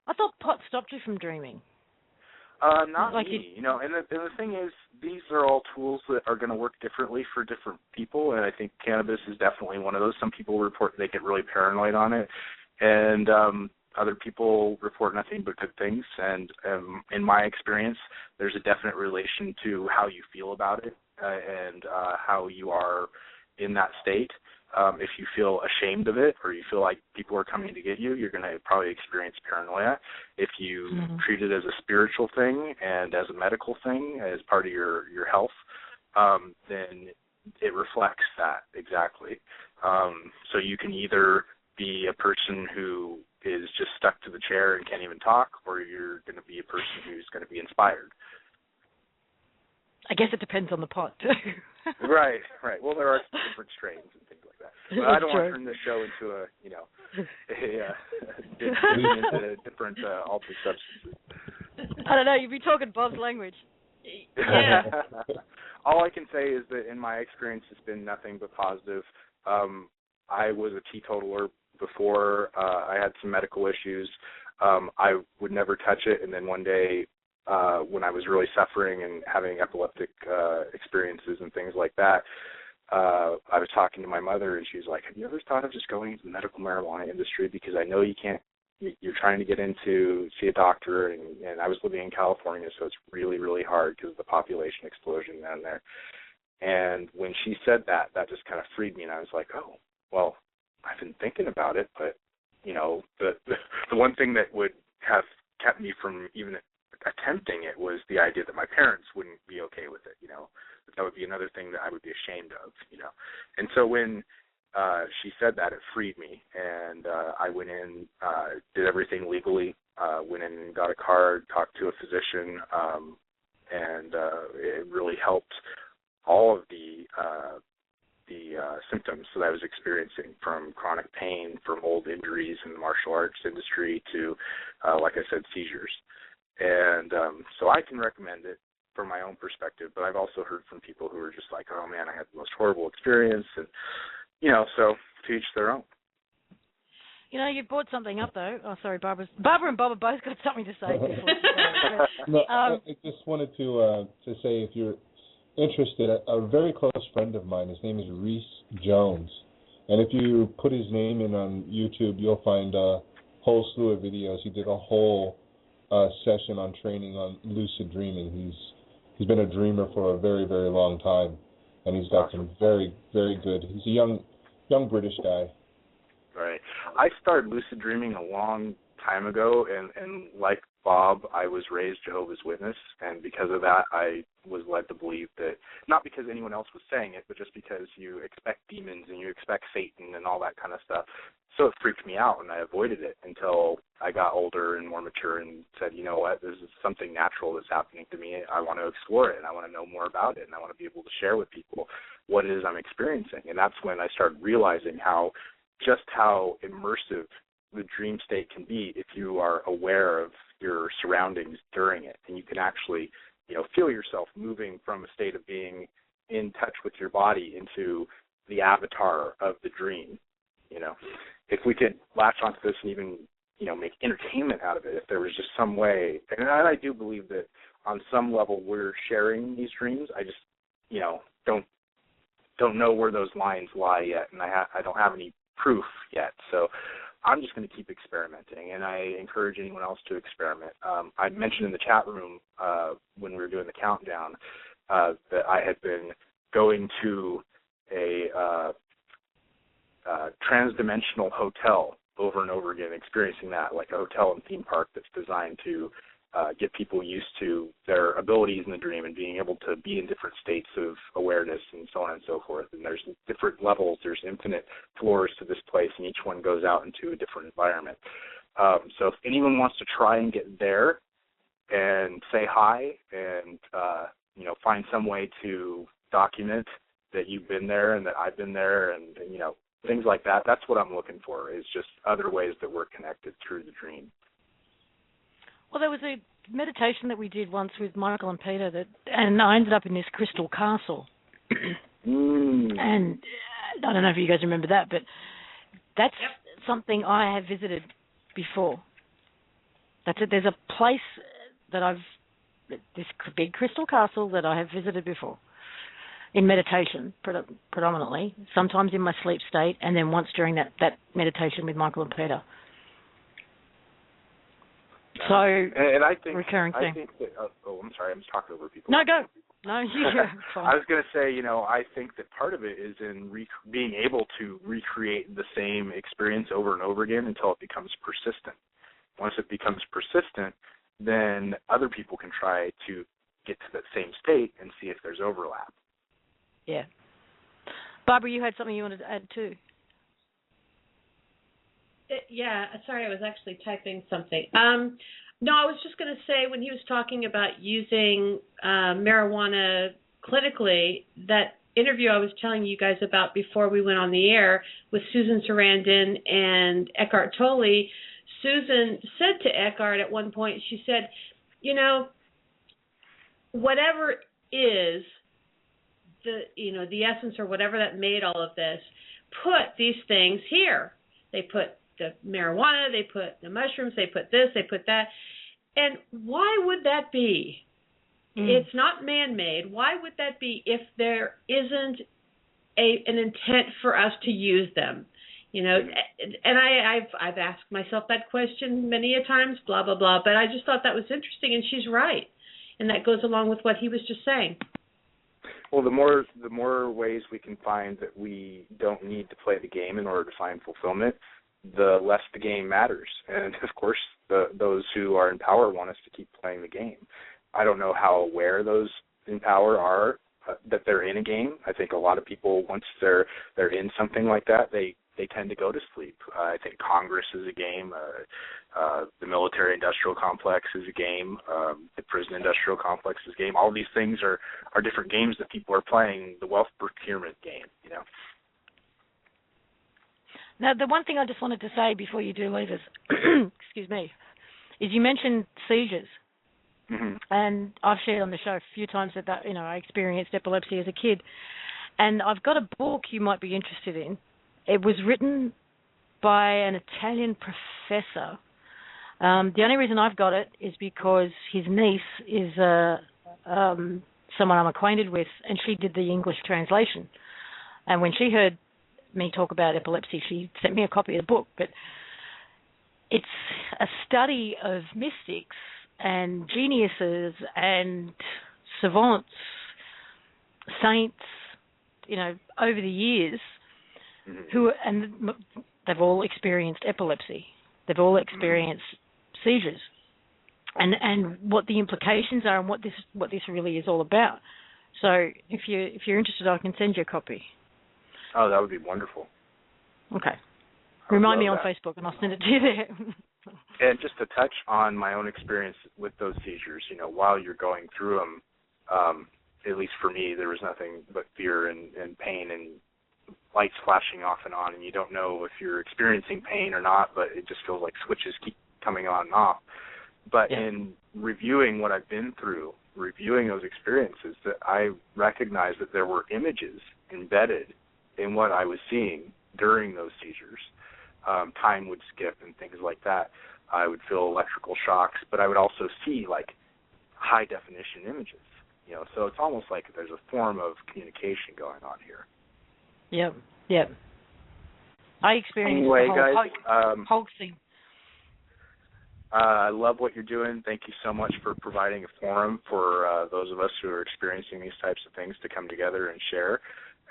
I thought pot stopped you from dreaming. Not me, and the thing is, these are all tools that are going to work differently for different people, and I think cannabis is definitely one of those. Some people report they get really paranoid on it, and other people report nothing but good things, and in my experience, there's a definite relation to how you feel about it and how you are in that state. If you feel ashamed of it or you feel like people are coming to get you, you're going to probably experience paranoia. If you treat it as a spiritual thing and as a medical thing, as part of your health, then it reflects that exactly. So you can either be a person who is just stuck to the chair and can't even talk, or you're going to be a person who's going to be inspired. I guess it depends on the pot, too. Right. Well, there are different strains and things like that. But I don't want to turn this show into a different altered substances. I don't know. You'd be talking Bob's language. Yeah. all I can say is that in my experience, it's been nothing but positive. I was a teetotaler before. I had some medical issues. I would never touch it, and then one day when I was really suffering and having epileptic experiences and things like that, I was talking to my mother, and she was like, have you ever thought of just going into the medical marijuana industry? Because I know you're trying to get into, see a doctor, and I was living in California, so it's really, really hard because of the population explosion down there. And when she said that just kind of freed me, and I was like, oh, well, I've been thinking about it, but, you know, the one thing that would have kept me from even attempting it was the idea that my parents wouldn't be okay with it, you know. That would be another thing that I would be ashamed of, you know. And so when she said that, it freed me, and I went in, did everything legally, went in and got a card, talked to a physician, and it really helped all of the symptoms that I was experiencing, from chronic pain, from old injuries in the martial arts industry to, like I said, seizures. And so I can recommend it from my own perspective, but I've also heard from people who are just like, oh, man, I had the most horrible experience, and, you know, so to each their own. You know, you brought something up, though. Oh, sorry, Barbara and Bob have both got something to say before you go. No, I just wanted to say, if you're interested, a very close friend of mine, his name is Reese Jones, and if you put his name in on YouTube, you'll find a whole slew of videos. He did a whole session on training on lucid dreaming. He's been a dreamer for a very, very long time, and he's got some very, very good. He's a young British guy. Right. I started lucid dreaming a long time ago, and like Bob, I was raised Jehovah's Witness, and because of that, I was led to believe that, not because anyone else was saying it, but just because you expect demons and you expect Satan and all that kind of stuff. So it freaked me out, and I avoided it until I got older and more mature and said, you know what, this is something natural that's happening to me. I want to explore it, and I want to know more about it, and I want to be able to share with people what it is I'm experiencing. And that's when I started realizing how immersive the dream state can be if you are aware of your surroundings during it, and you can actually, you know, feel yourself moving from a state of being in touch with your body into the avatar of the dream. You know, if we could latch onto this and even, you know, make entertainment out of it, if there was just some way, and I do believe that on some level we're sharing these dreams. I just, you know, don't know where those lines lie yet, and I don't have any proof yet. So I'm just going to keep experimenting, and I encourage anyone else to experiment. I mentioned in the chat room when we were doing the countdown that I had been going to a transdimensional hotel over and over again, experiencing that, like a hotel and theme park that's designed to get people used to their abilities in the dream and being able to be in different states of awareness and so on and so forth. And there's different levels. There's infinite floors to this place, and each one goes out into a different environment. So if anyone wants to try and get there and say hi and, you know, find some way to document that you've been there and that I've been there and you know, things like that, that's what I'm looking for, is just other ways that we're connected through the dream. Well, there was a meditation that we did once with Michael and Peter, and I ended up in this crystal castle. And I don't know if you guys remember that, but that's something I have visited before. That's it. There's a place that this big crystal castle that I have visited before in meditation, predominantly, sometimes in my sleep state, and then once during that meditation with Michael and Peter. So, and I think, recurring thing. I think that, I'm sorry, I'm just talking over people. No, go. No, you're fine. I was going to say, you know, I think that part of it is in being able to recreate the same experience over and over again until it becomes persistent. Once it becomes persistent, then other people can try to get to that same state and see if there's overlap. Yeah. Barbara, you had something you wanted to add too. Yeah, sorry, I was actually typing something. No, I was just going to say, when he was talking about using marijuana clinically, that interview I was telling you guys about before we went on the air with Susan Sarandon and Eckhart Tolle, Susan said to Eckhart at one point, she said, you know, whatever is the essence or whatever that made all of this put these things here. They put the marijuana, they put the mushrooms, they put this, they put that. And why would that be? It's not man-made. Why would that be if there isn't an intent for us to use them? And I've asked myself that question many a times, blah, blah, blah, but I just thought that was interesting, and she's right. And that goes along with what he was just saying. Well, the more ways we can find that we don't need to play the game in order to find fulfillment, the less the game matters. And, of course, those who are in power want us to keep playing the game. I don't know how aware those in power are that they're in a game. I think a lot of people, once they're in something like that, they tend to go to sleep. I think Congress is a game. The military-industrial complex is a game. The prison-industrial complex is a game. All these things are different games that people are playing. The wealth procurement game, Now, the one thing I just wanted to say before you do leave us, excuse me, is you mentioned seizures. Mm-hmm. And I've shared on the show a few times that I experienced epilepsy as a kid. And I've got a book you might be interested in. It was written by an Italian professor. The only reason I've got it is because his niece is someone I'm acquainted with, and she did the English translation. And when she heard me talk about epilepsy, she sent me a copy of the book. But it's a study of mystics and geniuses and savants, saints, over the years, and they've all experienced epilepsy. They've all experienced seizures, and what the implications are, and what this really is all about. So, if you're interested, I can send you a copy. Oh, that would be wonderful. Okay. Remind me on Facebook, and I'll send it to you there. And just to touch on my own experience with those seizures, while you're going through them, at least for me, there was nothing but fear and pain and lights flashing off and on, and you don't know if you're experiencing pain or not, but it just feels like switches keep coming on and off. But in reviewing what I've been through, reviewing those experiences, that I recognized that there were images embedded in what I was seeing during those seizures. Time would skip and things like that. I would feel electrical shocks, but I would also see high definition images. So it's almost like there's a form of communication going on here. Yep. I experienced the whole thing. I love what you're doing. Thank you so much for providing a forum for those of us who are experiencing these types of things to come together and share.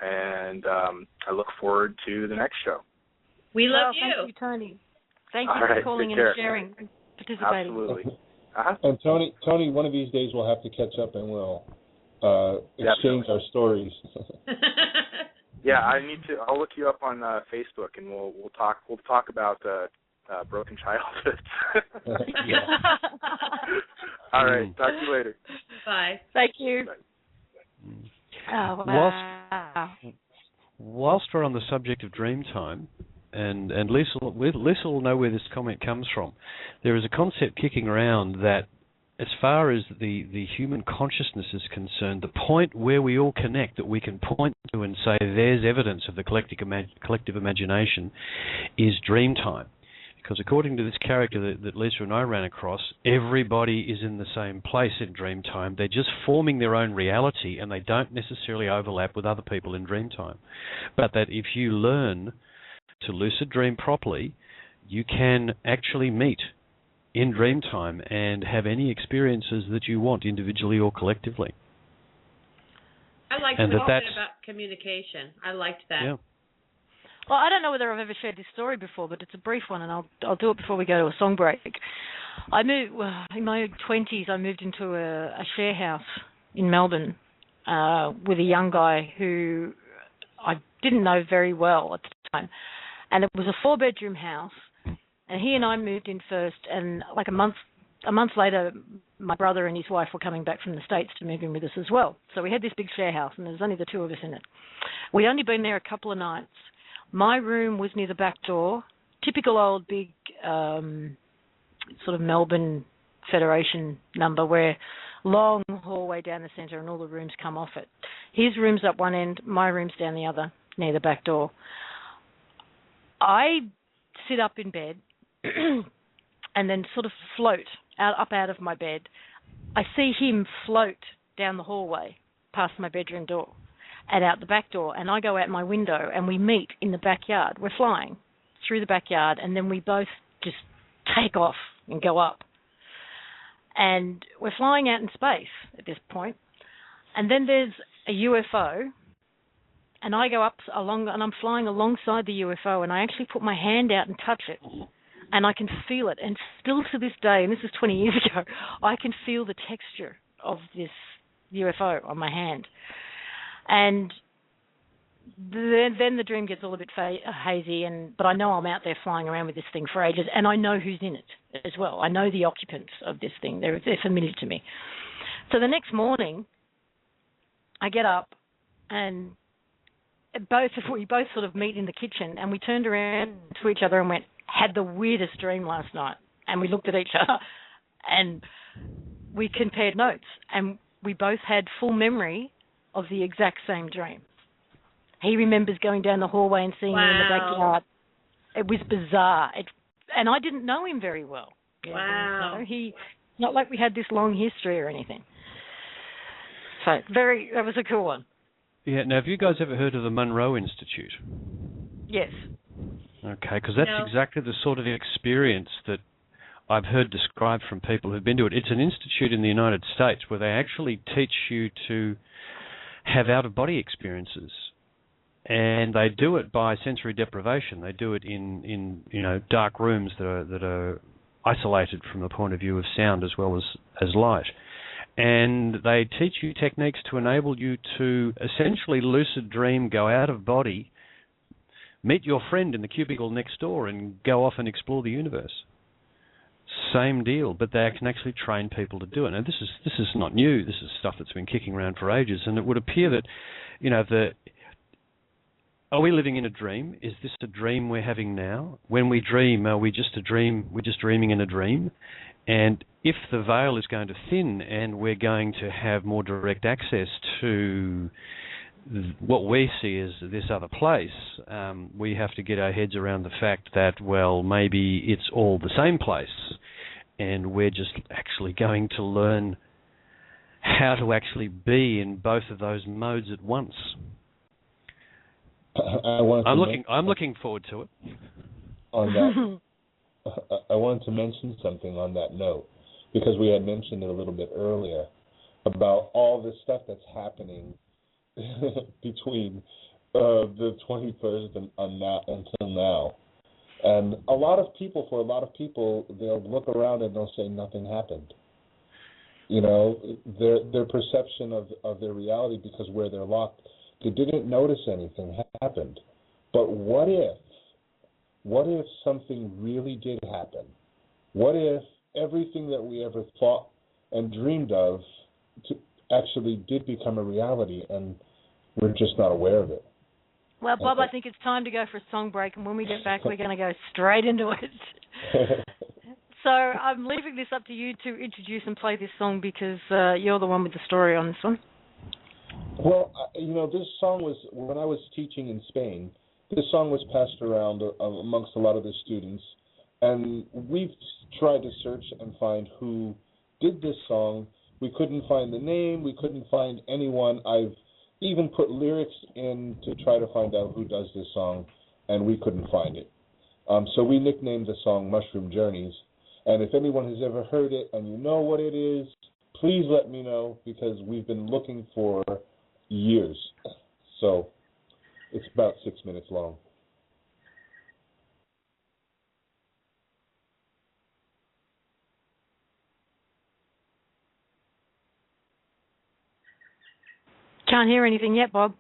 And I look forward to the next show. We love you. Thank you, Tony. Thank you for calling in and sharing and participating. Absolutely. And Tony, one of these days we'll have to catch up and we'll exchange our stories. Yeah, I'll look you up on Facebook and we'll talk about broken childhoods. All right, talk to you later. Bye. Thank you. Bye. Oh, wow. Whilst we're on the subject of Dreamtime, and Lisa will know where this comment comes from, there is a concept kicking around that as far as the human consciousness is concerned, the point where we all connect, that we can point to and say there's evidence of the collective imagination, is Dreamtime. Because according to this character that Lisa and I ran across, everybody is in the same place in Dreamtime. They're just forming their own reality, and they don't necessarily overlap with other people in Dreamtime. But that if you learn to lucid dream properly, you can actually meet in Dreamtime and have any experiences that you want, individually or collectively. I liked the comment about communication. I liked that. Yeah. Well, I don't know whether I've ever shared this story before, but it's a brief one, and I'll do it before we go to a song break. I moved in my 20s. I moved into a share house in Melbourne with a young guy who I didn't know very well at the time, and it was a 4-bedroom house. And he and I moved in first, and like a month later, my brother and his wife were coming back from the States to move in with us as well. So we had this big share house, and there was only the two of us in it. We'd only been there a couple of nights. My room was near the back door, typical old big sort of Melbourne Federation number where long hallway down the centre, and all the rooms come off it. His room's up one end, my room's down the other, near the back door. I sit up in bed and then sort of float up out of my bed. I see him float down the hallway past my bedroom door and out the back door, and I go out my window and we meet in the backyard. We're flying through the backyard, and then we both just take off and go up. And we're flying out in space at this point. And then there's a UFO, and I go up along, and I'm flying alongside the UFO, and I actually put my hand out and touch it, and I can feel it. And still to this day, and this is 20 years ago, I can feel the texture of this UFO on my hand. And then the dream gets a little bit hazy, but I know I'm out there flying around with this thing for ages, and I know who's in it as well. I know the occupants of this thing. They're familiar to me. So the next morning, I get up, and we both sort of meet in the kitchen, and we turned around to each other and went, had the weirdest dream last night. And we looked at each other, and we compared notes, and we both had full memory of the exact same dream. He remembers going down the hallway and seeing me in the backyard. It was bizarre. And I didn't know him very well. Wow. It's not like we had this long history or anything. So that was a cool one. Yeah. Now, have you guys ever heard of the Monroe Institute? Yes. Okay, because that's exactly the sort of experience that I've heard described from people who've been to it. It's an institute in the United States where they actually teach you to have out-of-body experiences. And they do it by sensory deprivation. They do it in dark rooms that are isolated from the point of view of sound as well as light. And they teach you techniques to enable you to essentially lucid dream, go out of body, meet your friend in the cubicle next door, and go off and explore the universe. Same deal, but they can actually train people to do it. Now, this is not new. This is stuff that's been kicking around for ages, and it would appear that, are we living in a dream? Is this a dream we're having now? When we dream, are we just a dream? We're just dreaming in a dream? And if the veil is going to thin and we're going to have more direct access to what we see as this other place, we have to get our heads around the fact that, well, maybe it's all the same place, and we're just actually going to learn how to actually be in both of those modes at once. I'm looking forward to it. On that, I wanted to mention something on that note, because we had mentioned it a little bit earlier about all this stuff that's happening between the 21st and until now. And for a lot of people, they'll look around and they'll say nothing happened. Their perception of their reality, because where they're locked, they didn't notice anything happened. But what if something really did happen? What if everything that we ever thought and dreamed of actually did become a reality, and we're just not aware of it? Well, Bob, I think it's time to go for a song break, and when we get back, we're going to go straight into it. So I'm leaving this up to you to introduce and play this song, because you're the one with the story on this one. Well, this song was, when I was teaching in Spain, this song was passed around amongst a lot of the students, and we've tried to search and find who did this song. We couldn't find the name. We couldn't find anyone. I've even put lyrics in to try to find out who does this song, and we couldn't find it. So we nicknamed the song Mushroom Journeys. And if anyone has ever heard it and you know what it is, please let me know, because we've been looking for years. So it's about 6 minutes long. Can't hear anything yet, Bob.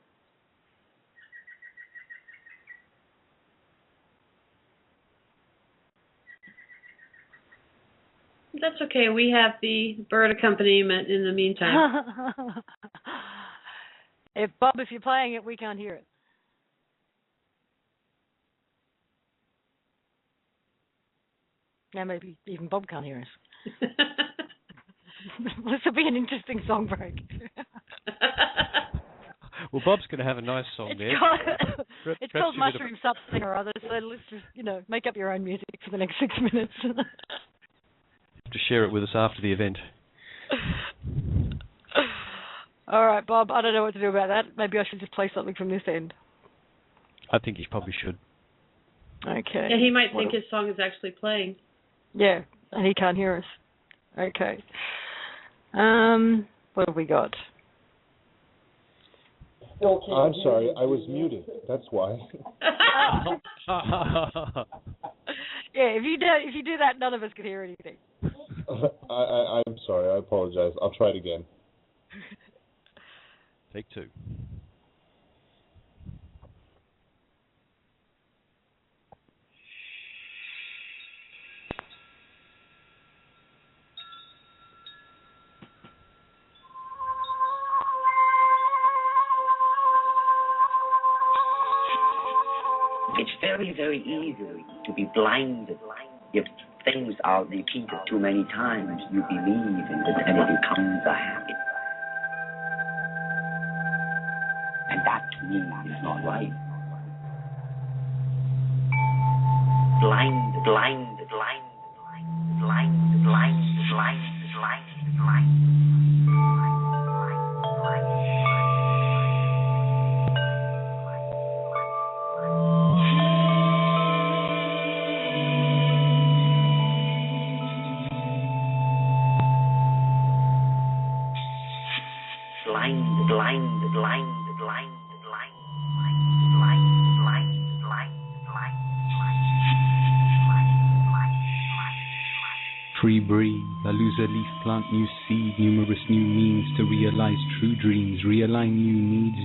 That's okay. We have the bird accompaniment in the meantime. Bob, if you're playing it, we can't hear it. Now maybe even Bob can't hear us. This will be an interesting song break. Well, Bob's going to have a nice song there. It's called Mushroom something or other, so let's just, make up your own music for the next 6 minutes. To share it with us after the event. All right, Bob, I don't know what to do about that. Maybe I should just play something from this end. I think he probably should. Okay. Yeah, he might think his song is actually playing. Yeah, and he can't hear us. Okay. What have we got? I'm sorry, I was muted. That's why. Yeah, if you do that, none of us can hear anything. I'm sorry. I apologize. I'll try it again. Take two. It's very, very easy to be blinded. If things are repeated too many times, you believe in it and it becomes a habit. And that, to me, is not right. Blind. Free breathe, I lose a leaf, plant new seed, numerous new means to realize true dreams, realign new needs,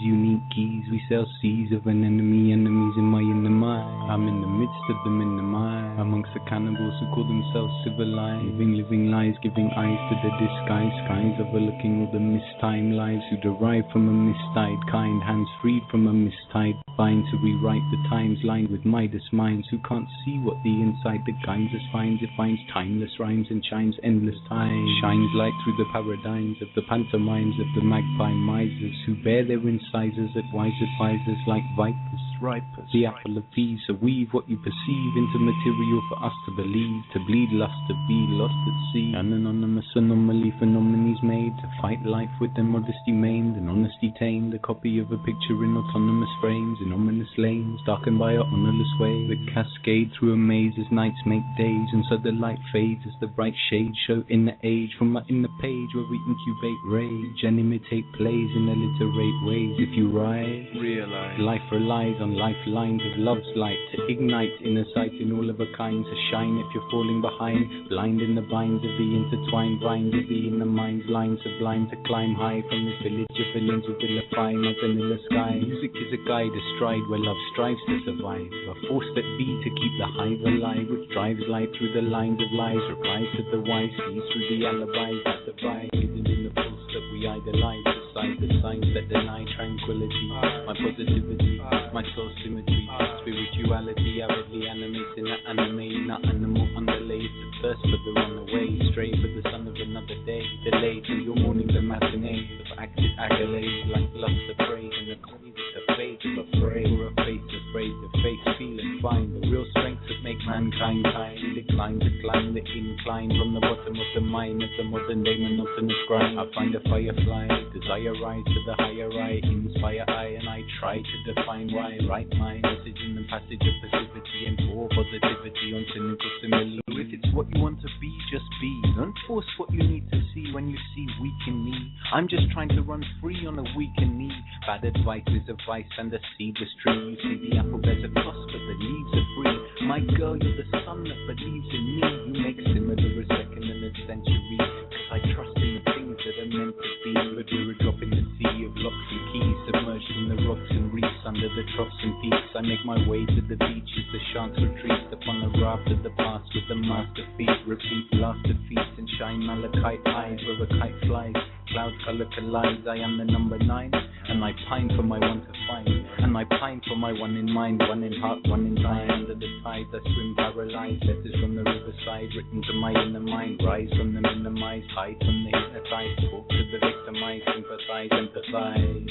unique keys. We sell seeds of an enemy, enemies in my inner mind. I'm in the midst of them in the mind, amongst the cannibals who call themselves civilized, living lies, giving eyes to the disguised skies, overlooking all the mistimed lives who derive from a mistied kind, hands freed from a mistied bind to rewrite the times, lined with Midas minds who can't see what the inside that guides us finds. It finds timeless rhymes and shines endless time, shines light through the paradigms of the pantomimes of the magpie misers who bear their incisors at wise advisors like vipers, ripers, the apple of peace. So weave what you perceive into material for us to believe, to bleed lust, to be lost at sea. An anonymous anomaly phenomenons made to fight life with their modesty maimed and honesty tamed, a copy of a picture in autonomous frames, in ominous lanes, darkened by a honorless way, that cascade through a maze as nights make days, and so the light fades as the bright shades show in the age from in the page where we incubate rage and imitate plays in alliterate ways. If you realize life relies on lifelines of love's light to ignite inner sight in all of a kind, to shine if you're falling behind, blind in the binds of the intertwined vines of the inner mind's line, sublime to climb high from this village of villains who vilify my vanilla sky. Music is a guide astride where love strives to survive, a force that be to keep the hive alive, which drives light through the lines of lies, replies to the wise, sees through the alibis that survive, hidden in the pulse that we idolize, beside the signs that deny tranquility, my positivity, my soul symmetry, spirituality avidly animates in the anime, not animal underlays, the thirst for the runaway, stray for the sun of another day, delay till your morning the matinee of active accolades, like lust of praise and the craze of the faith of a phrase or a face of praise, the face feel and find the real strength that make mankind kind, decline to climb the incline from the bottom of the mine of the modern day monotonous grind. I find a firefly, desire rise to the higher I, inspire I, and I try to define why. Right mind, message in the passage of passivity and pour positivity on cynical simile. If it's what you want to be, just be. Don't force what you need to see when you see weak in me. I'm just trying to run free on a weakened knee. Bad advice is a vice and a seedless tree. You see the apple bears a cost, but the leaves are free. My girl, you're the sun that believes in me. You make similar a second and a century. Cause I trust in the things that are meant to be. But we're a drop in the sea of locks and keys, submerged in the rocks and reefs, under the troughs and peaks. I make my way to the beaches, the sharks retreat upon the raft of the past with the masterpiece. Repeat laughter feast and shine malachite eyes where a kite flies. Cloud color collides, I am the number 9, and I pine for my one to find. and I pine for my one in mind, one in heart, one in time. Under the tides I swim paralyzed, letters from the riverside written to my inner mind. Rise from the minimized, hide from the hypnotized, talk to the victimized, sympathize, empathize.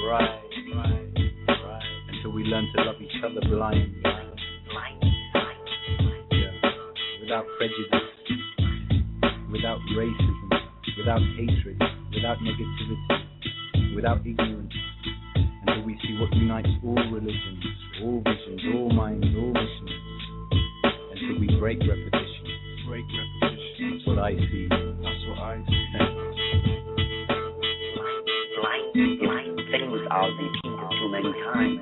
Right. Until we learn to love each other blind. Yeah. Without prejudice, without racism, without hatred, without negativity, without ignorance. Until we see what unites all religions, all visions, all minds, all missions. Until we break repetition. That's what I see. Blind things are repeated too many times.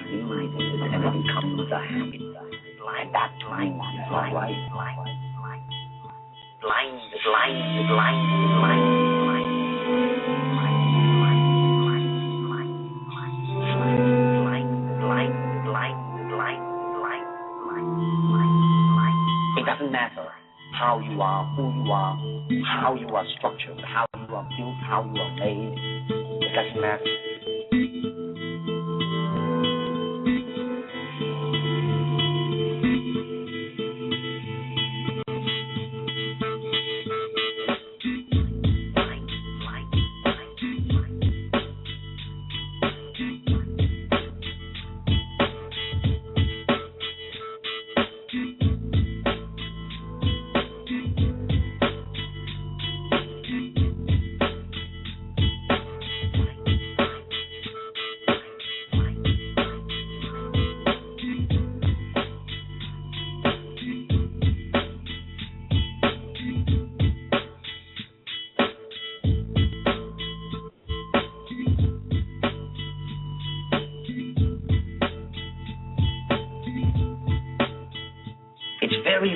You believe in it and it becomes a habit. That blind is not right. It doesn't matter how you are, who you are, how you are structured, how you are built, how you are made. It doesn't matter.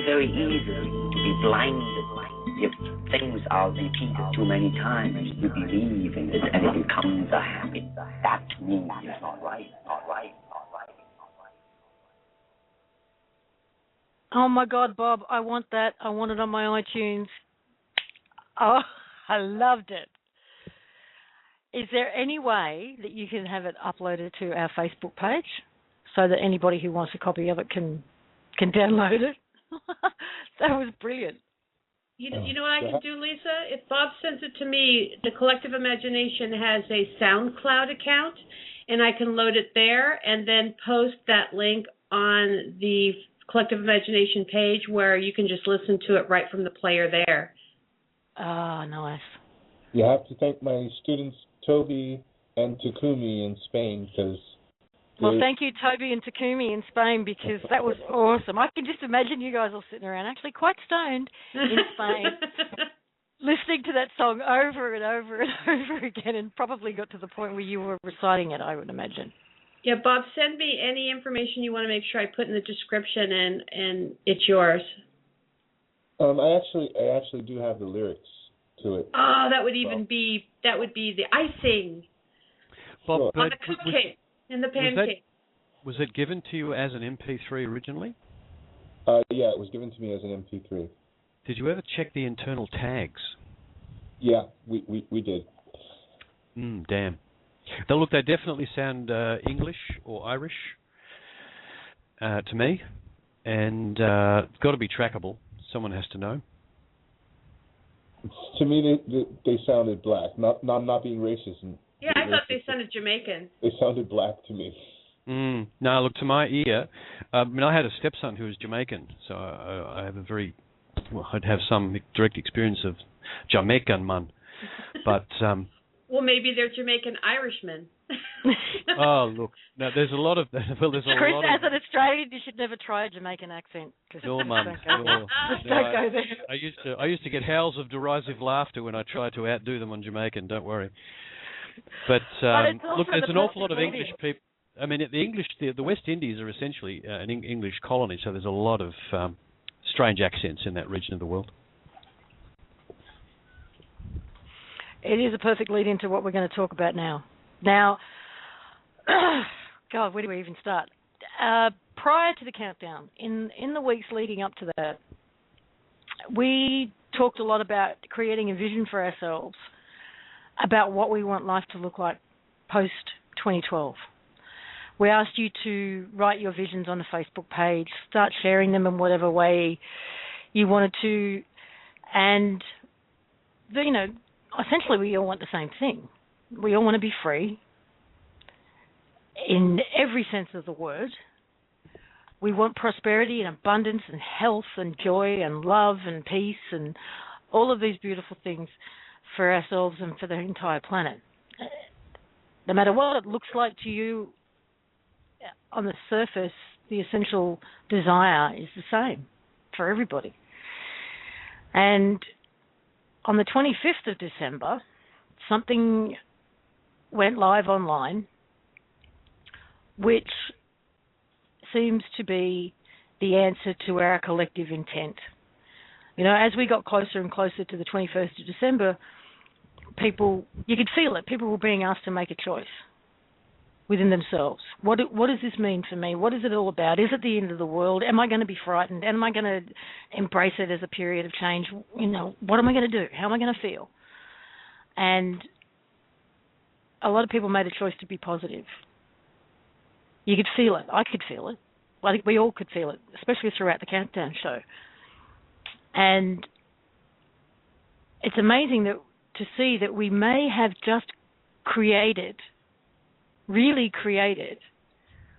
Very easy to be blinded if things are repeated too many times. You believe in it and it becomes a habit. That to me is not right. Oh my God, Bob, I want that. I want it on my iTunes. Oh, I loved it. Is there any way that you can have it uploaded to our Facebook page so that anybody who wants a copy of it can download it? That was brilliant. You know what I can do, Lisa? If Bob sends it to me, the Collective Imagination has a SoundCloud account, and I can load it there and then post that link on the Collective Imagination page where you can just listen to it right from the player there. Ah, nice. You have to thank my students, Toby and Takumi in Spain, because... Well, thank you, Toby and Takumi in Spain, because that was awesome. I can just imagine you guys all sitting around, actually quite stoned in Spain, listening to that song over and over and over again, and probably got to the point where you were reciting it, I would imagine. Yeah, Bob, send me any information you want to make sure I put in the description, and it's yours. I actually do have the lyrics to it. Oh, that would be the icing Bob, on the cupcake. In the pancake. Was it given to you as an MP3 originally? Yeah, it was given to me as an MP3. Did you ever check the internal tags? Yeah, we did. Damn. They definitely sound English or Irish to me, and it's got to be trackable. Someone has to know. To me, they sounded black. Not being racist. Yeah, I thought they sounded Jamaican. They sounded black to me. No, look, to my ear, I had a stepson who was Jamaican, so I have I'd have some direct experience of Jamaican man, but... well, maybe they're Jamaican Irishmen. Oh, look, no, there's a lot of... Well, there's a Chris, lot as an Australian, you should never try a Jamaican accent. No, Mum. Don't go there. I used to get howls of derisive laughter when I tried to outdo them on Jamaican, don't worry. But look, there's an awful lot of English people. I mean, the West Indies are essentially an English colony, so there's a lot of strange accents in that region of the world. It is a perfect lead into what we're going to talk about now. Now, God, where do we even start? Prior to the countdown, in the weeks leading up to that, we talked a lot about creating a vision for ourselves about what we want life to look like post-2012. We asked you to write your visions on the Facebook page, start sharing them in whatever way you wanted to, and, essentially we all want the same thing. We all want to be free in every sense of the word. We want prosperity and abundance and health and joy and love and peace and all of these beautiful things for ourselves and for the entire planet. No matter what it looks like to you on the surface, the essential desire is the same for everybody. And on the 25th of December, something went live online, which seems to be the answer to our collective intent. As we got closer and closer to the 21st of December, you could feel it. People were being asked to make a choice within themselves. What does this mean for me? What is it all about? Is it the end of the world? Am I going to be frightened? Am I going to embrace it as a period of change? What am I going to do? How am I going to feel? And a lot of people made a choice to be positive. You could feel it. I could feel it. I think we all could feel it, especially throughout the Countdown show. And it's amazing to see that we may have just really created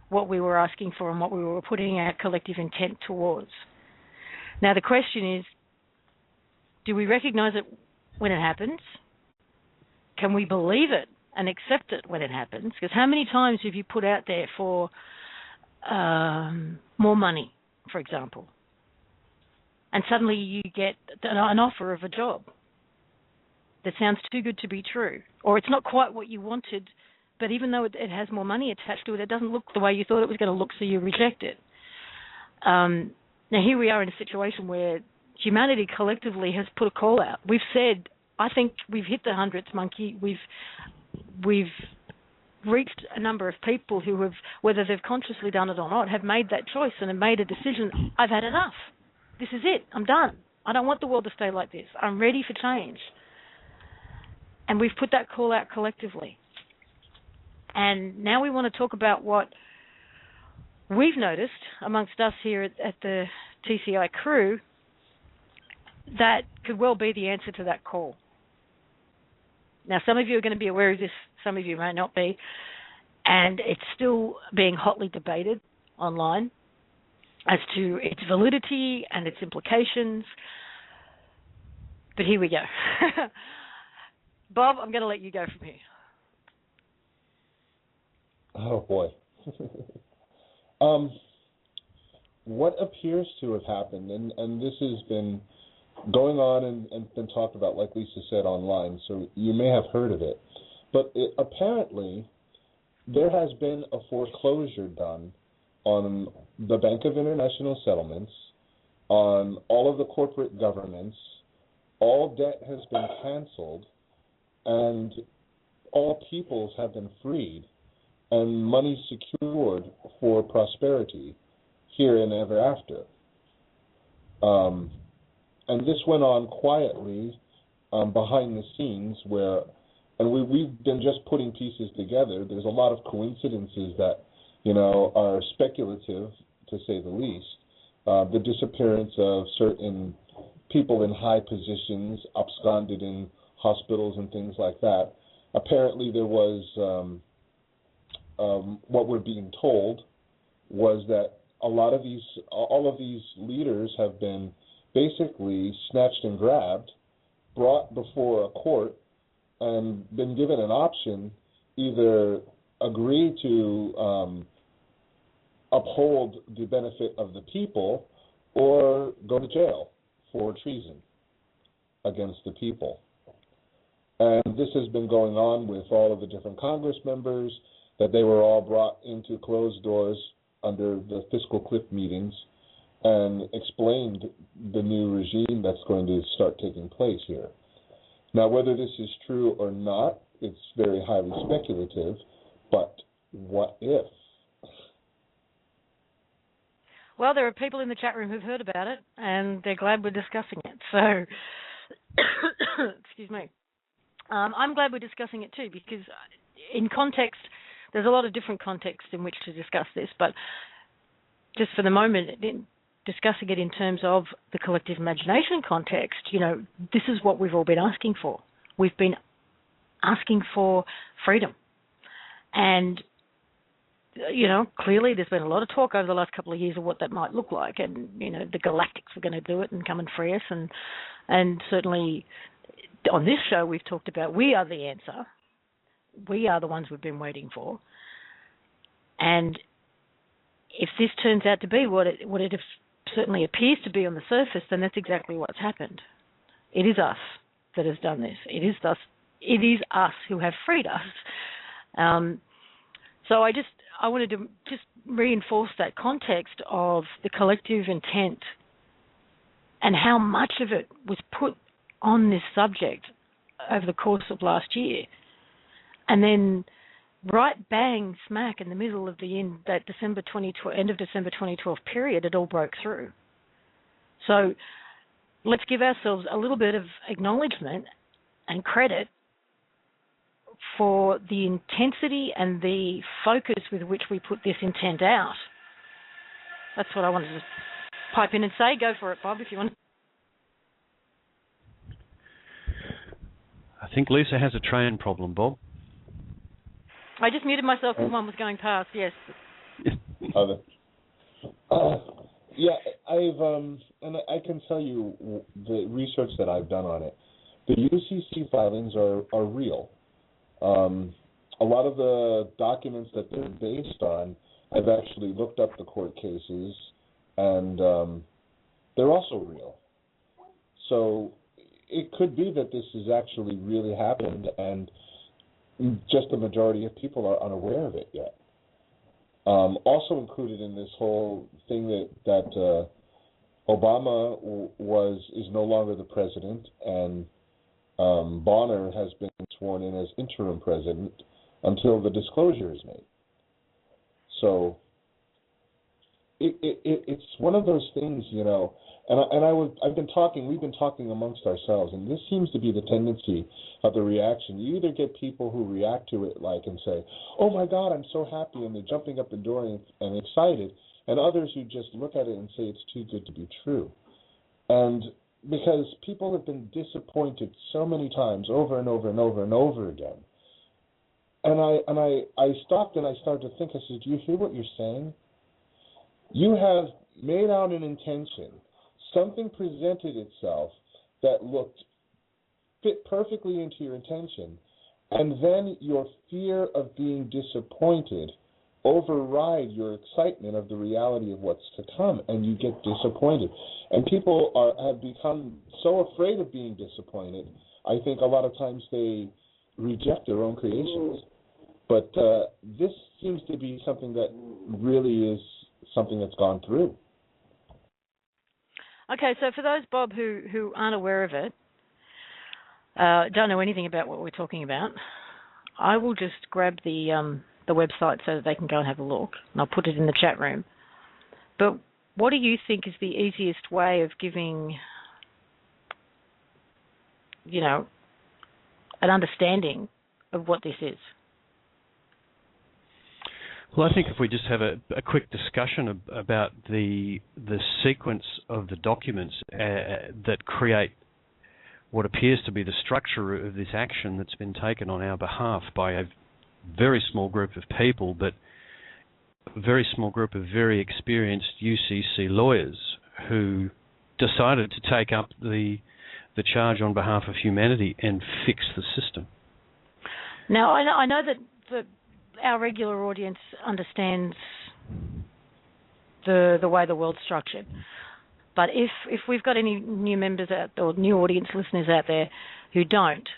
what we were asking for and what we were putting our collective intent towards. Now the question is, do we recognize it when it happens? Can we believe it and accept it when it happens? Because how many times have you put out there for more money, for example, and suddenly you get an offer of a job that sounds too good to be true, or it's not quite what you wanted, but even though it has more money attached to it, it doesn't look the way you thought it was going to look, so you reject it. Now here we are in a situation where humanity collectively has put a call out. We've said, I think we've hit the hundredth monkey. We've reached a number of people who have, whether they've consciously done it or not, have made that choice and have made a decision. I've had enough. This is it. I'm done. I don't want the world to stay like this. I'm ready for change. And we've put that call out collectively. And now we want to talk about what we've noticed amongst us here at the TCI crew that could well be the answer to that call. Now, some of you are going to be aware of this, some of you may not be, and it's still being hotly debated online as to its validity and its implications. But here we go. Bob, I'm going to let you go from here. Oh, boy. What appears to have happened, and this has been going on and been talked about, like Lisa said, online, so you may have heard of it, but apparently there has been a foreclosure done on the Bank of International Settlements, on all of the corporate governments, all debt has been canceled, and all peoples have been freed, and money secured for prosperity here and ever after. And this went on quietly behind the scenes we've been just putting pieces together. There's a lot of coincidences that, are speculative, to say the least. The disappearance of certain people in high positions, absconded in hospitals and things like that. Apparently there was, what we're being told was that all of these leaders have been basically snatched and grabbed, brought before a court, and been given an option: either agree to uphold the benefit of the people or go to jail for treason against the people. And this has been going on with all of the different Congress members, that they were all brought into closed doors under the fiscal cliff meetings and explained the new regime that's going to start taking place here. Now, whether this is true or not, it's very highly speculative, but what if? Well, there are people in the chat room who've heard about it, and they're glad we're discussing it. So, excuse me. I'm glad we're discussing it too, because in context, there's a lot of different contexts in which to discuss this, but just for the moment, discussing it in terms of the collective imagination context, this is what we've all been asking for. We've been asking for freedom. And, clearly there's been a lot of talk over the last couple of years of what that might look like. And, the galactics are going to do it and come and free us. And certainly on this show we've talked about we are the answer. We are the ones we've been waiting for. And if this turns out to be what it certainly appears to be on the surface, then that's exactly what's happened. It is us that has done this. It is us who have freed us. So I wanted to just reinforce that context of the collective intent and how much of it was put on this subject over the course of last year. And then right bang smack in the middle of that end of December 2012 period, it all broke through. So let's give ourselves a little bit of acknowledgement and credit for the intensity and the focus with which we put this intent out. That's what I wanted to pipe in and say. Go for it, Bob, if you want. I think Lisa has a train problem, Bob. I just muted myself because one was going past, yes. Yeah, and I can tell you the research that I've done on it. The UCC filings are real. A lot of the documents that they're based on, I've actually looked up the court cases, and they're also real. So it could be that this has actually really happened, and just the majority of people are unaware of it yet. Also included in this whole thing that Obama is no longer the president, and Bonner has been sworn in as interim president until the disclosure is made. So it's one of those things, we've been talking amongst ourselves, and this seems to be the tendency of the reaction. You either get people who react to it and say, oh my God, I'm so happy, and they're jumping up the door and excited, and others who just look at it and say it's too good to be true. And because people have been disappointed so many times over and over and over and over again. And I stopped and I started to think, I said, do you hear what you're saying? You have made out an intention. Something presented itself that fit perfectly into your intention, and then your fear of being disappointed override your excitement of the reality of what's to come, and you get disappointed. And people have become so afraid of being disappointed, I think a lot of times they reject their own creations. But this seems to be something that really is something that's gone through. Okay, so for those, Bob, who aren't aware of it, don't know anything about what we're talking about, I will just grab the website so that they can go and have a look, and I'll put it in the chat room. But what do you think is the easiest way of giving, an understanding of what this is? Well, I think if we just have a quick discussion about the sequence of the documents that create what appears to be the structure of this action that's been taken on our behalf by a very small group of people, but a very small group of very experienced UCC lawyers who decided to take up the charge on behalf of humanity and fix the system. Now, I know that our regular audience understands the way the world's structured, but if we've got any new members or new audience listeners out there who don't,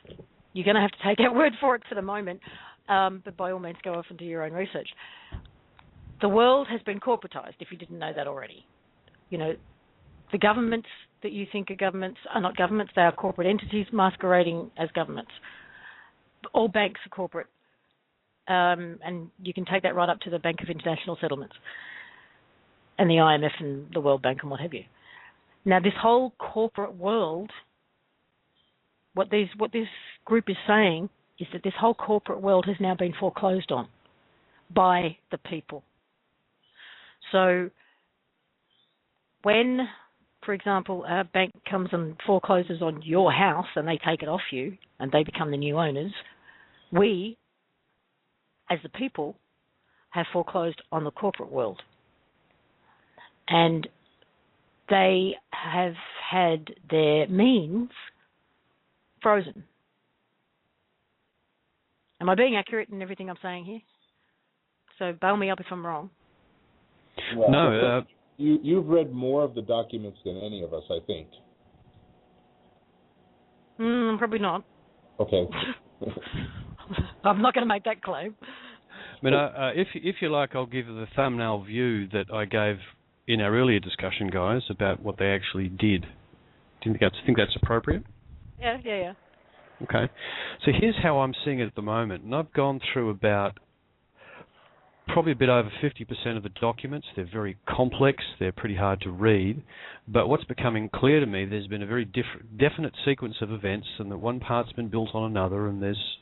you're going to have to take our word for it for the moment. But by all means, go off and do your own research. The world has been corporatized, if you didn't know that already. The governments that you think are governments are not governments. They are corporate entities masquerading as governments. All banks are corporate. And you can take that right up to the Bank of International Settlements and the IMF and the World Bank and what have you. Now, this whole corporate world, what this group is saying is that this whole corporate world has now been foreclosed on. by the people. So when, for example, a bank comes and forecloses on your house and they take it off you and they become the new owners, we, as the people, have foreclosed on the corporate world. And they have had their means frozen. Am I being accurate in everything I'm saying here? So bail me up if I'm wrong. Well, No. You've read more of the documents than any of us, I think. Probably not. Okay. I'm not going to make that claim. I mean, if you like, I'll give the thumbnail view that I gave in our earlier discussion, guys, about what they actually did. Do you think that's appropriate? Yeah. Okay. So here's how I'm seeing it at the moment. And I've gone through about probably a bit over 50% of the documents. They're very complex. They're pretty hard to read. But what's becoming clear to me, there's been a very definite sequence of events, and that one part's been built on another, and there's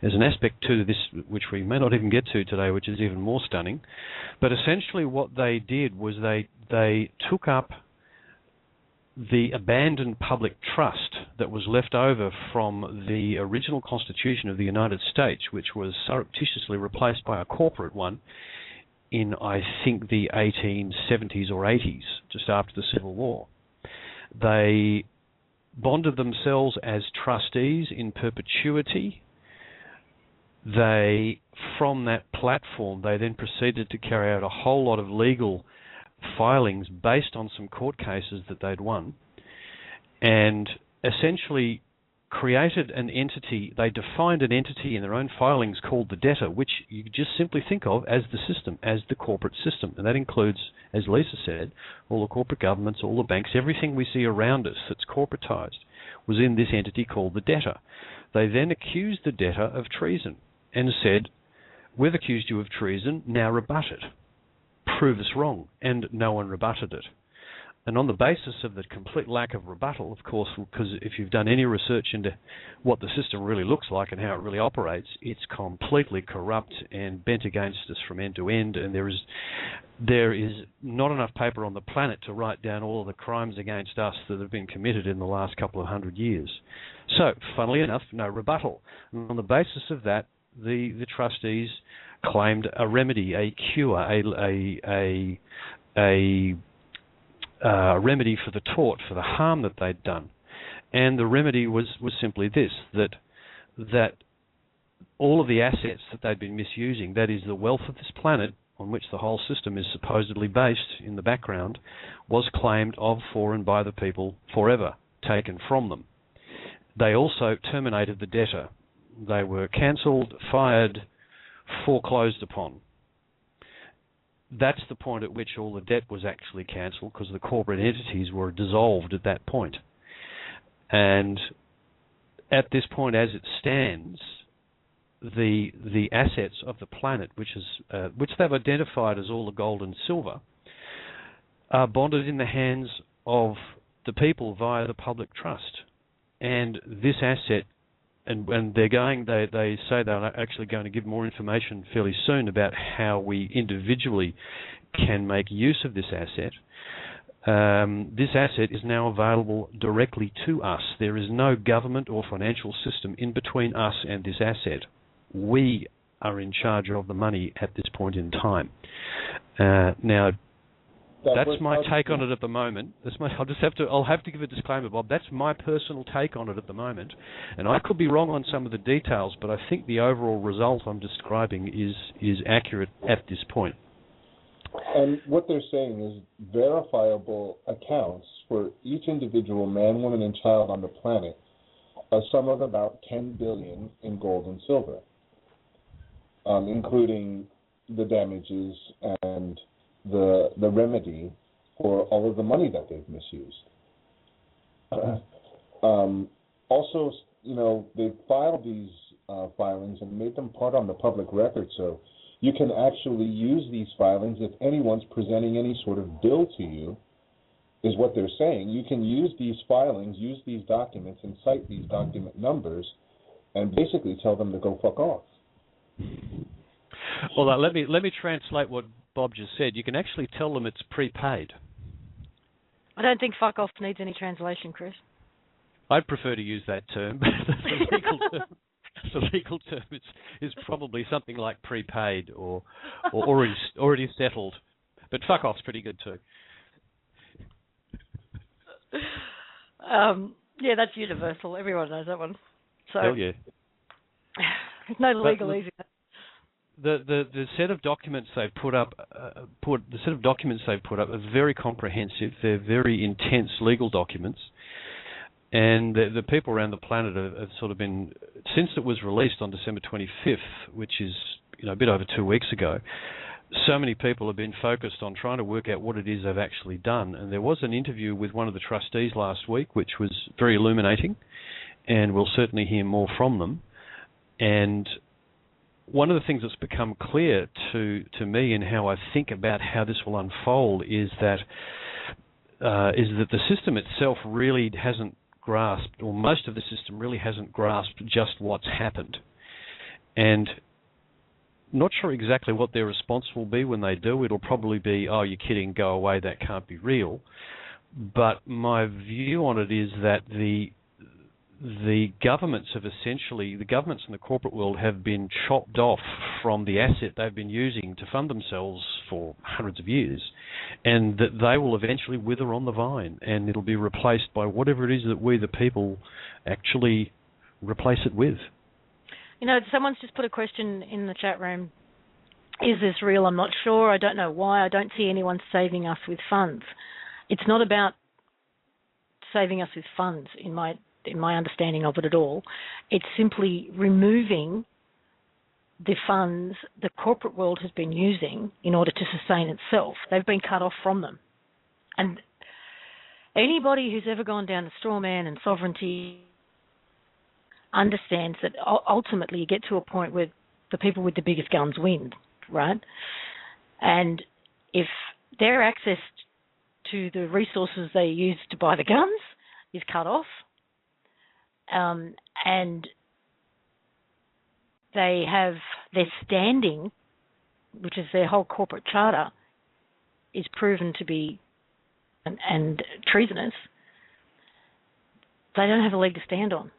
an aspect to this which we may not even get to today, which is even more stunning. But essentially what they did was they took up the abandoned public trust that was left over from the original Constitution of the United States, which was surreptitiously replaced by a corporate one in, I think, the 1870s or 80s, just after the Civil War. They bonded themselves as trustees in perpetuity. From that platform, they then proceeded to carry out a whole lot of legal filings based on some court cases that they'd won, and essentially created an entity. They defined an entity in their own filings called the debtor, which you just simply think of as the system, as the corporate system. And that includes, as Lisa said, all the corporate governments, all the banks, everything we see around us that's corporatized was in this entity called the debtor. They then accused the debtor of treason and said, we've accused you of treason, now rebut it. Prove us wrong. And no one rebutted it. And on the basis of the complete lack of rebuttal, of course, because if you've done any research into what the system really looks like and how it really operates, it's completely corrupt and bent against us from end to end, and there is not enough paper on the planet to write down all of the crimes against us that have been committed in the last couple of 100 years. So, funnily enough, no rebuttal. And on the basis of that, the trustees claimed a remedy, a cure, a remedy for the tort, for the harm that they'd done. And the remedy was simply this, that all of the assets that they'd been misusing, that is the wealth of this planet on which the whole system is supposedly based in the background, was claimed of, for and by the people forever, taken from them. They also terminated the debtor. They were cancelled, fired, foreclosed upon. That's the point at which all the debt was actually cancelled, because the corporate entities were dissolved at that point. And at this point, as it stands, the assets of the planet, which they've identified as all the gold and silver, are bonded in the hands of the people via the public trust. And this asset, and they say they're actually going to give more information fairly soon about how we individually can make use of this asset. This asset is now available directly to us. There is no government or financial system in between us and this asset. We are in charge of the money at this point in time. Now, that's my take on it at the moment. I'll have to give a disclaimer, Bob. That's my personal take on it at the moment, and I could be wrong on some of the details, but I think the overall result I'm describing is accurate at this point. And what they're saying is verifiable accounts for each individual man, woman, and child on the planet, a sum of about $10 billion in gold and silver, including the damages and the remedy for all of the money that they've misused. Also, they've filed these filings and made them part on the public record, so you can actually use these filings if anyone's presenting any sort of bill to you, is what they're saying. You can use these filings, use these documents, and cite these document numbers, and basically tell them to go fuck off. Well, let me translate what Bob just said. You can actually tell them it's prepaid. I don't think fuck off needs any translation, Chris. I'd prefer to use that term. The legal term is probably something like prepaid or already settled. But fuck off's pretty good too. Yeah, that's universal. Everyone knows that one. So hell yeah. There's no legalese. The set of documents they've put up, are very comprehensive. They're very intense legal documents, and the people around the planet have sort of been, since it was released on December 25th, which is a bit over 2 weeks ago. So many people have been focused on trying to work out what it is they've actually done. And there was an interview with one of the trustees last week, which was very illuminating, and we'll certainly hear more from them. And one of the things that's become clear to me in how I think about how this will unfold is that the system itself really hasn't grasped, or most of the system really hasn't grasped just what's happened. And not sure exactly what their response will be when they do. It'll probably be, oh, you're kidding, go away, that can't be real. But my view on it is that the governments have essentially, the governments in the corporate world have been chopped off from the asset they've been using to fund themselves for hundreds of years, and that they will eventually wither on the vine, and it'll be replaced by whatever it is that we, the people, actually replace it with. Someone's just put a question in the chat room. Is this real? I'm not sure. I don't know why. I don't see anyone saving us with funds. It's not about saving us with funds in my understanding of it at all. It's simply removing the funds the corporate world has been using in order to sustain itself. They've been cut off from them. And anybody who's ever gone down the straw man and sovereignty understands that ultimately you get to a point where the people with the biggest guns win, right? And if their access to the resources they use to buy the guns is cut off, and they have their standing, which is their whole corporate charter, is proven to be and treasonous, they don't have a leg to stand on.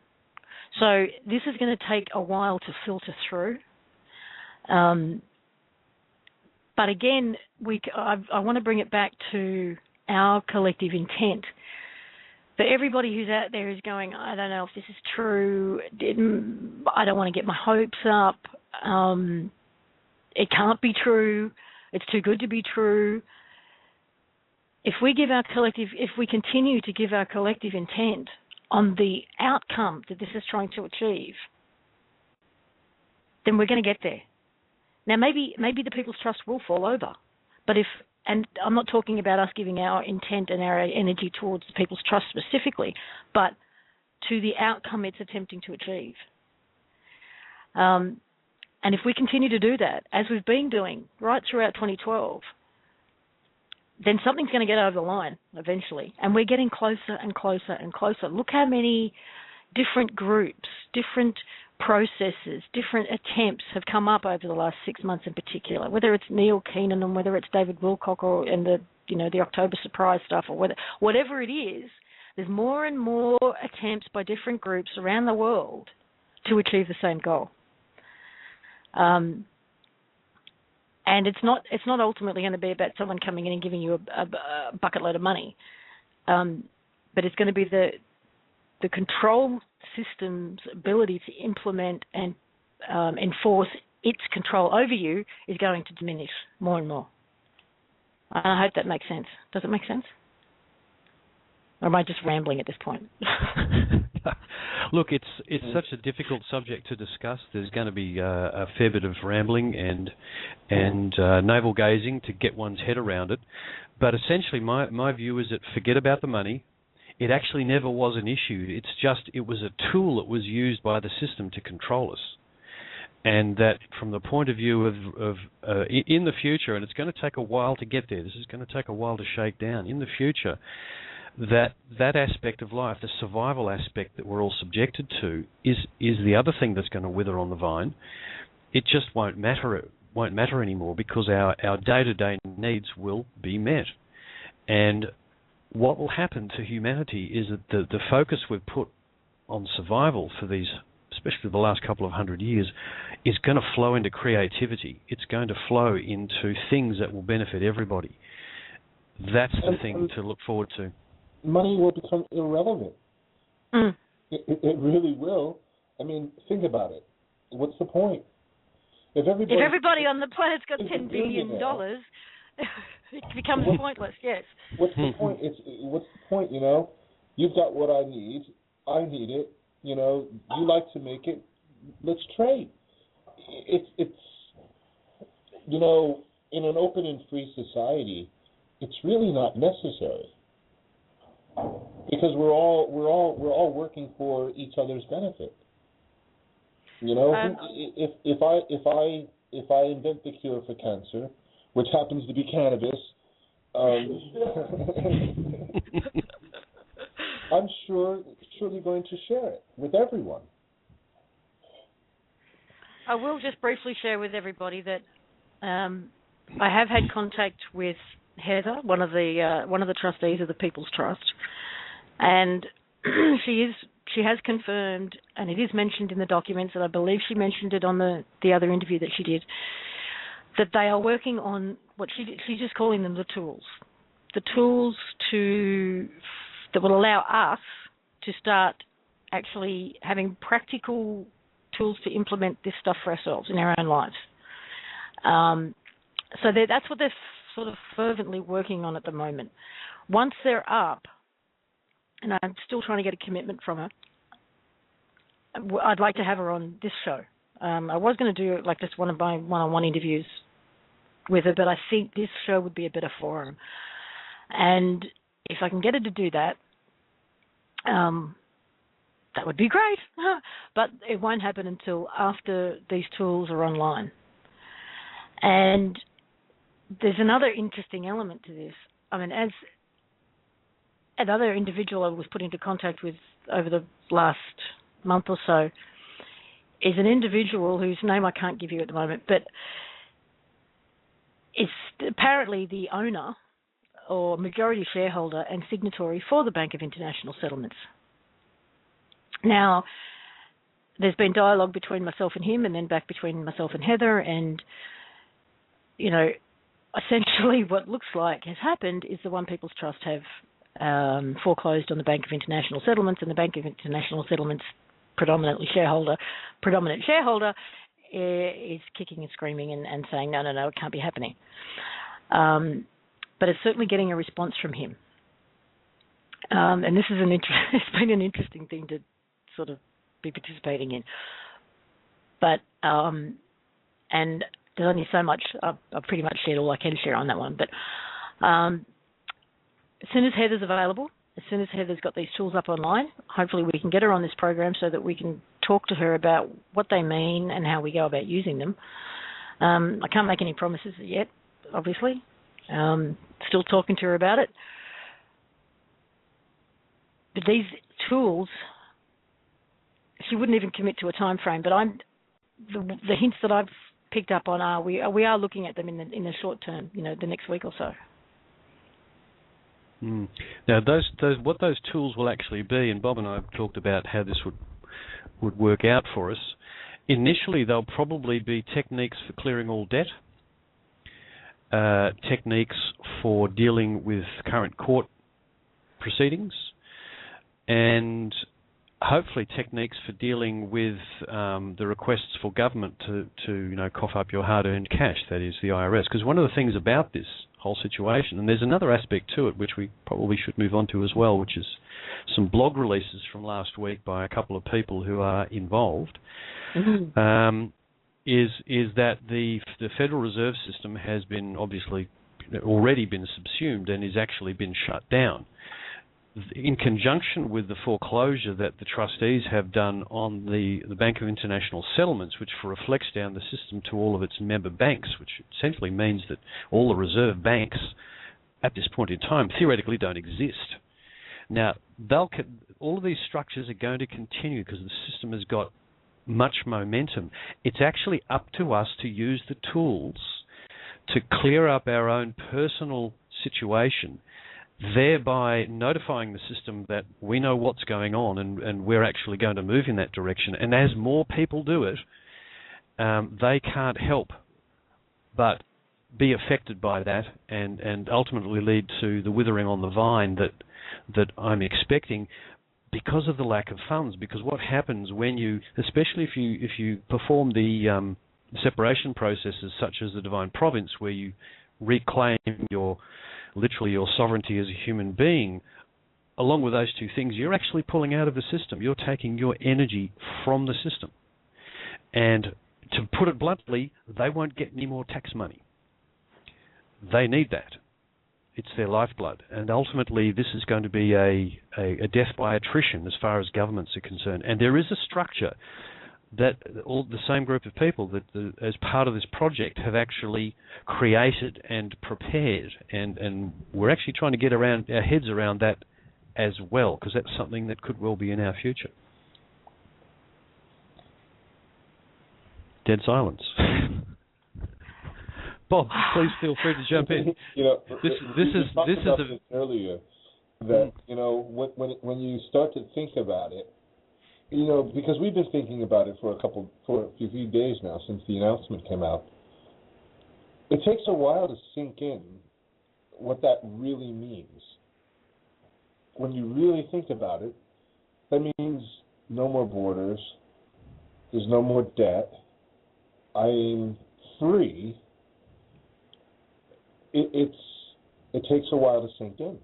So this is going to take a while to filter through. But again, I want to bring it back to our collective intent. For everybody who's out there who's going, I don't know if this is true, I don't want to get my hopes up, it can't be true, it's too good to be true. If we continue to give our collective intent on the outcome that this is trying to achieve, then we're going to get there. Now, maybe the people's trust will fall over, but and I'm not talking about us giving our intent and our energy towards the people's trust specifically, but to the outcome it's attempting to achieve. And if we continue to do that, as we've been doing right throughout 2012, then something's going to get over the line eventually. And we're getting closer and closer and closer. Look how many different groups, different processes, different attempts have come up over the last 6 months in particular, whether it's Neil Keenan and whether it's David Wilcock and the October surprise stuff, or whatever it is, there's more and more attempts by different groups around the world to achieve the same goal. And it's not ultimately going to be about someone coming in and giving you a bucket load of money, but it's going to be the control system's ability to implement and enforce its control over you is going to diminish more and more. I hope that makes sense. Does it make sense? Or am I just rambling at this point? Look, it's such a difficult subject to discuss. There's going to be a fair bit of rambling and navel gazing to get one's head around it. But essentially, my view is that forget about the money. It actually never was an issue. It was a tool that was used by the system to control us. And that from the point of view of in the future, and it's going to take a while to get there. This is going to take a while to shake down. In the future, that aspect of life, the survival aspect that we're all subjected to, is the other thing that's going to wither on the vine. It just won't matter won't matter anymore, because our day-to-day needs will be met. And what will happen to humanity is that the focus we've put on survival for these, especially the last couple of 100 years, is going to flow into creativity. It's going to flow into things that will benefit everybody. That's the thing to look forward to. Money will become irrelevant. Mm. It really will. I mean, think about it. What's the point? If everybody on the planet's got $10 billion, it becomes pointless. Yes. What's the point? What's the point? You know, you've got what I need. I need it. You know, you like to make it. Let's trade. It's you know, in an open and free society, it's really not necessary, because we're all working for each other's benefit. You know, if I invent the cure for cancer, which happens to be cannabis, I'm surely going to share it with everyone. I will just briefly share with everybody that I have had contact with Heather, one of the trustees of the People's Trust, and she has confirmed, and it is mentioned in the documents, and I believe she mentioned it on the other interview that she did, that they are working on what she's just calling them the tools that will allow us to start actually having practical tools to implement this stuff for ourselves in our own lives. So that's what they're sort of fervently working on at the moment. Once they're up, and I'm still trying to get a commitment from her, I'd like to have her on this show. I was going to do like just one of my one-on-one interviews with her, but I think this show would be a better forum. And if I can get her to do that, that would be great. But it won't happen until after these tools are online. And there's another interesting element to this. I mean, as another individual I was put into contact with over the last month or so is an individual whose name I can't give you at the moment, but it's apparently the owner or majority shareholder and signatory for the Bank of International Settlements. Now, there's been dialogue between myself and him, and then back between myself and Heather, and, you know, essentially what looks like has happened is the One People's Trust have foreclosed on the Bank of International Settlements, and the Bank of International Settlements predominant shareholder is kicking and screaming and saying, no, it can't be happening. But it's certainly getting a response from him. And this is it's been an interesting thing to sort of be participating in. But, and there's only so much, I've pretty much shared all I can share on that one. But as soon as Heather's available, as soon as Heather's got these tools up online, hopefully we can get her on this program so that we can talk to her about what they mean and how we go about using them. I can't make any promises yet, obviously. Still talking to her about it. But these tools, she wouldn't even commit to a time frame, but the hints that I've picked up on are we are looking at them in the short term, you know, the next week or so. Now, what those tools will actually be, and Bob and I have talked about how this would work out for us. Initially, they'll probably be techniques for clearing all debt, techniques for dealing with current court proceedings, and hopefully techniques for dealing with the requests for government to cough up your hard-earned cash, that is the IRS. Because one of the things about this whole situation, and there's another aspect to it which we probably should move on to as well, which is some blog releases from last week by a couple of people who are involved, is that the Federal Reserve System has been obviously already been subsumed and is actually been shut down. In conjunction with the foreclosure that the trustees have done on the Bank of International Settlements, which reflects down the system to all of its member banks, which essentially means that all the reserve banks at this point in time theoretically don't exist. Now, all of these structures are going to continue because the system has got much momentum. It's actually up to us to use the tools to clear up our own personal situation, thereby notifying the system that we know what's going on and we're actually going to move in that direction. And as more people do it, they can't help but be affected by that and ultimately lead to the withering on the vine that I'm expecting because of the lack of funds. Because what happens when you, especially if you perform the separation processes such as the divine province, where you reclaim literally your sovereignty as a human being, along with those two things, you're actually pulling out of the system. You're taking your energy from the system. And to put it bluntly, they won't get any more tax money. They need that. It's their lifeblood. And ultimately, this is going to be a death by attrition as far as governments are concerned. And there is a structure that all the same group of people that as part of this project have actually created and prepared. And we're actually trying to get our heads around that as well, because that's something that could well be in our future. Dead silence. Bob, please feel free to jump in. This is earlier that when you start to think about it, because we've been thinking about it for a few days now since the announcement came out. It takes a while to sink in what that really means. When you really think about it, that means no more borders. There's no more debt. I'm free. It takes a while to sink in.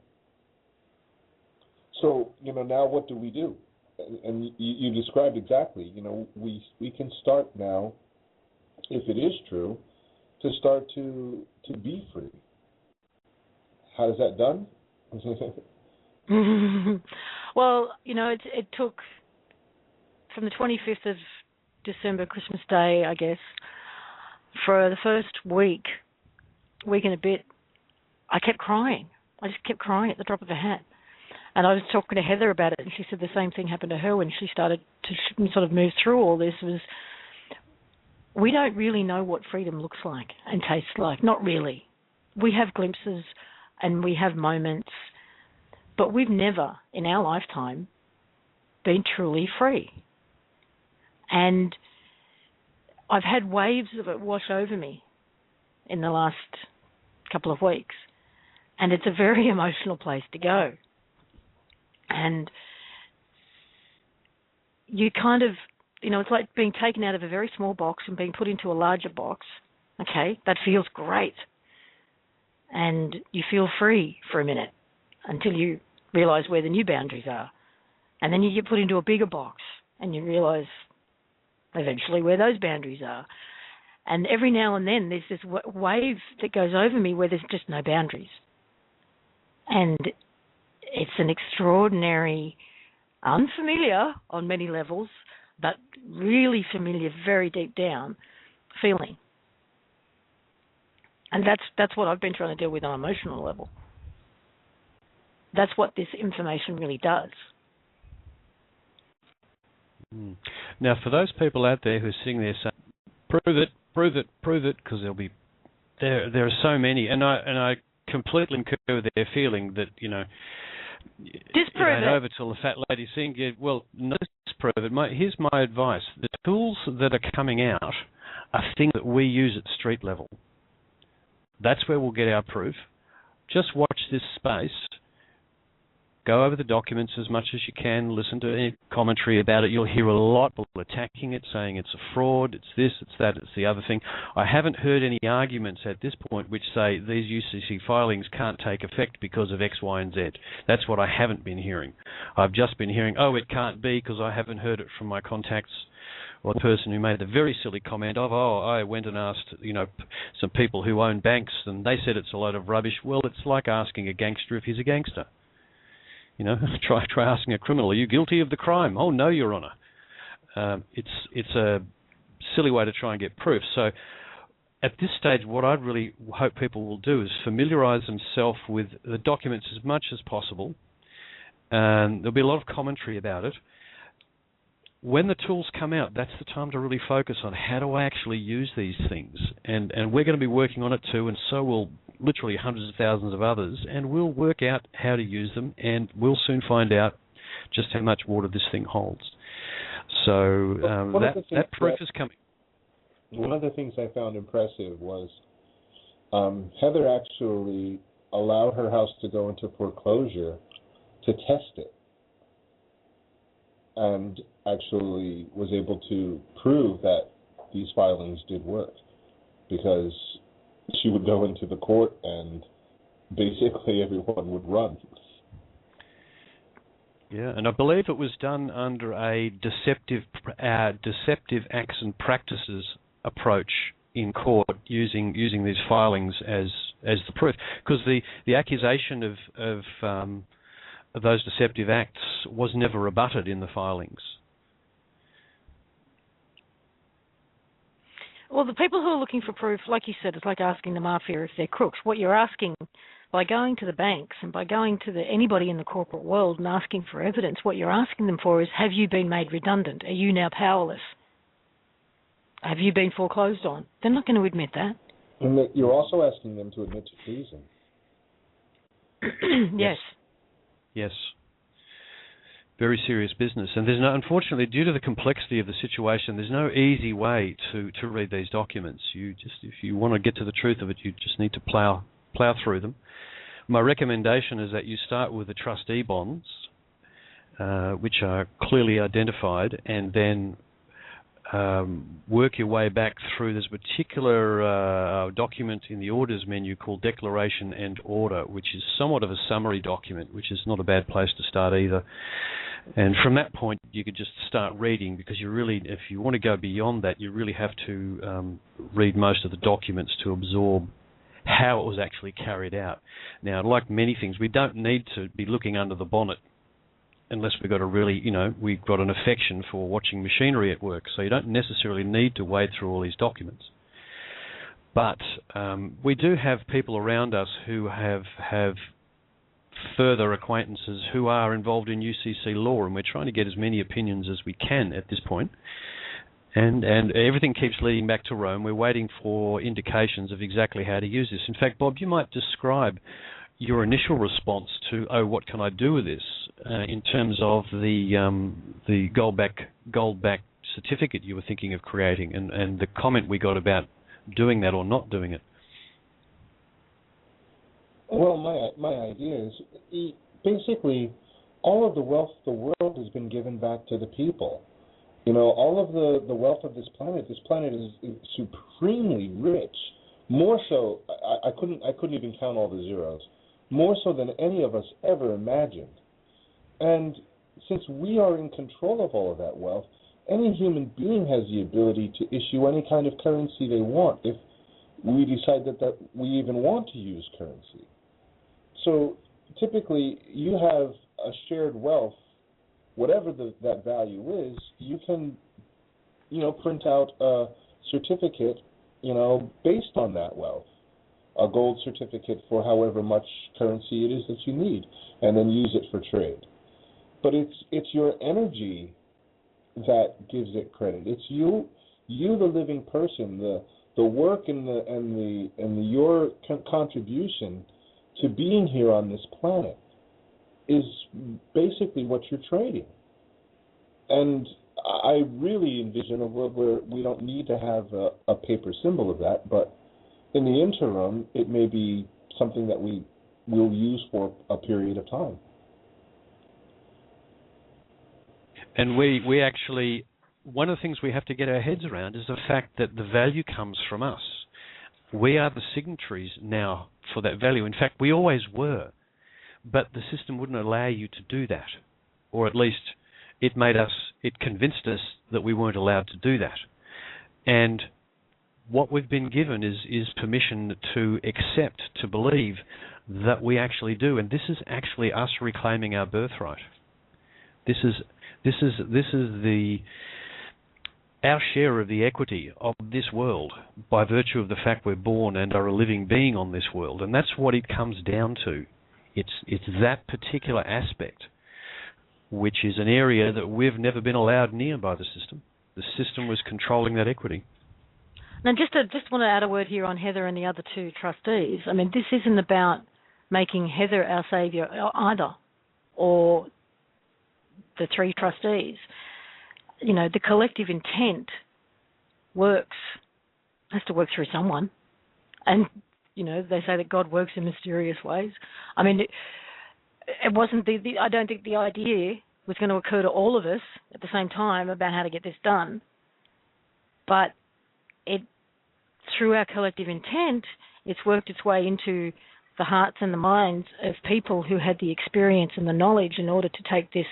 So, now what do we do? And you described exactly, we can start now, if it is true, to start to be free. How is that done? Well, it took from the 25th of December, Christmas Day, I guess, for the first week and a bit, I kept crying. I just kept crying at the drop of a hat. And I was talking to Heather about it, and she said the same thing happened to her when she started to sort of move through all this. We don't really know what freedom looks like and tastes like. Not really. We have glimpses and we have moments, but we've never in our lifetime been truly free. And I've had waves of it wash over me in the last couple of weeks, and it's a very emotional place to go. And you kind of, it's like being taken out of a very small box and being put into a larger box. Okay, that feels great. And you feel free for a minute until you realize where the new boundaries are. And then you get put into a bigger box and you realize eventually where those boundaries are. And every now and then there's this wave that goes over me where there's just no boundaries. And it's an extraordinary, unfamiliar on many levels, but really familiar, very deep down feeling. And that's what I've been trying to deal with on an emotional level. That's what this information really does. Now, for those people out there who are sitting there saying, prove it, because there are so many, and I completely concur with their feeling that, disprove it. Over till the fat lady saying, well, no, disprove it. Here's my advice. The tools that are coming out are things that we use at street level. That's where we'll get our proof. Just watch this space. Go over the documents as much as you can. Listen to any commentary about it. You'll hear a lot of people attacking it, saying it's a fraud, it's this, it's that, it's the other thing. I haven't heard any arguments at this point which say these UCC filings can't take effect because of X, Y, and Z. That's what I haven't been hearing. I've just been hearing, it can't be because I haven't heard it from my contacts, or the person who made the very silly comment of, I went and asked, some people who own banks, and they said it's a load of rubbish. Well, it's like asking a gangster if he's a gangster. Try asking a criminal, are you guilty of the crime? Oh, no, Your Honour. It's a silly way to try and get proof. So at this stage, what I'd really hope people will do is familiarise themselves with the documents as much as possible. There'll be a lot of commentary about it. when the tools come out, that's the time to really focus on how do I actually use these things. And we're going to be working on it too, and so will literally hundreds of thousands of others, and we'll work out how to use them, and we'll soon find out just how much water this thing holds. So that proof is coming. One of the things I found impressive was Heather actually allowed her house to go into foreclosure to test it, and actually was able to prove that these filings did work, because she would go into the court and basically everyone would run. Yeah, and I believe it was done under a deceptive acts and practices approach in court, using these filings as the proof, because the accusation of those deceptive acts was never rebutted in the filings. Well, the people who are looking for proof, like you said, it's like asking the mafia if they're crooks. What you're asking, by going to the banks and by going to anybody in the corporate world and asking for evidence, what you're asking them for is, have you been made redundant? Are you now powerless? Have you been foreclosed on? They're not going to admit that. And you're also asking them to admit to treason. Yes. Yes. Very serious business. And there's unfortunately, due to the complexity of the situation, there's no easy way to read these documents. If you want to get to the truth of it, you just need to plow through them. My recommendation is that you start with the trustee bonds, which are clearly identified, and then work your way back through this particular document in the orders menu called Declaration and Order, which is somewhat of a summary document, which is not a bad place to start either. And from that point, you could just start reading, because you really, if you want to go beyond that, you really have to read most of the documents to absorb how it was actually carried out. Now, like many things, we don't need to be looking under the bonnet unless we've got we've got an affection for watching machinery at work. So you don't necessarily need to wade through all these documents. But we do have people around us who have further acquaintances who are involved in UCC law, and we're trying to get as many opinions as we can at this point. And everything keeps leading back to Rome. We're waiting for indications of exactly how to use this. In fact, Bob, you might describe your initial response to, what can I do with this, in terms of the gold-back certificate you were thinking of creating, and the comment we got about doing that or not doing it. Well, my idea is basically all of the wealth of the world has been given back to the people. All of the wealth of this planet is supremely rich. More so, I couldn't even count all the zeros. More so than any of us ever imagined. And since we are in control of all of that wealth, any human being has the ability to issue any kind of currency they want if we decide that we even want to use currency. So typically, you have a shared wealth, whatever that value is, you can, print out a certificate, based on that wealth. A gold certificate for however much currency it is that you need, and then use it for trade. But it's your energy that gives it credit. It's you the living person, the work and your contribution to being here on this planet is basically what you're trading. And I really envision a world where we don't need to have a paper symbol of that, but in the interim, it may be something that we will use for a period of time. And we actually, one of the things we have to get our heads around is the fact that the value comes from us. We are the signatories now for that value. In fact, we always were, but the system wouldn't allow you to do that, or at least it convinced us that we weren't allowed to do that. And what we've been given is permission to accept, to believe that we actually do, and this is actually us reclaiming our birthright. This is our share of the equity of this world by virtue of the fact we're born and are a living being on this world, and that's what it comes down to. It's that particular aspect. which is an area that we've never been allowed near by the system. The system was controlling that equity. Now, just want to add a word here on Heather and the other two trustees. I mean, this isn't about making Heather our saviour either, or the three trustees. You know, the collective intent has to work through someone. And, you know, they say that God works in mysterious ways. I mean, it wasn't I don't think the idea was going to occur to all of us at the same time about how to get this done. But through our collective intent, it's worked its way into the hearts and the minds of people who had the experience and the knowledge in order to take this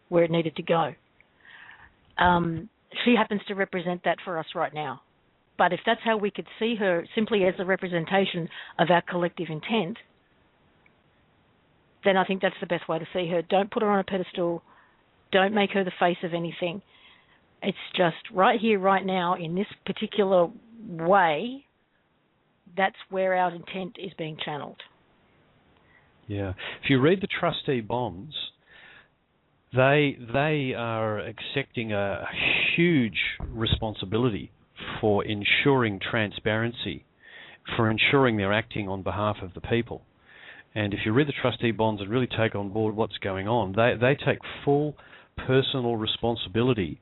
where it needed to go. She happens to represent that for us right now. But if that's how we could see her, simply as a representation of our collective intent, then I think that's the best way to see her. Don't put her on a pedestal. Don't make her the face of anything. It's just right here, right now, in this particular way, that's where our intent is being channeled. Yeah. If you read the trustee bonds, they are accepting a huge responsibility for ensuring transparency, for ensuring they're acting on behalf of the people. And if you read the trustee bonds and really take on board what's going on, they take full personal responsibility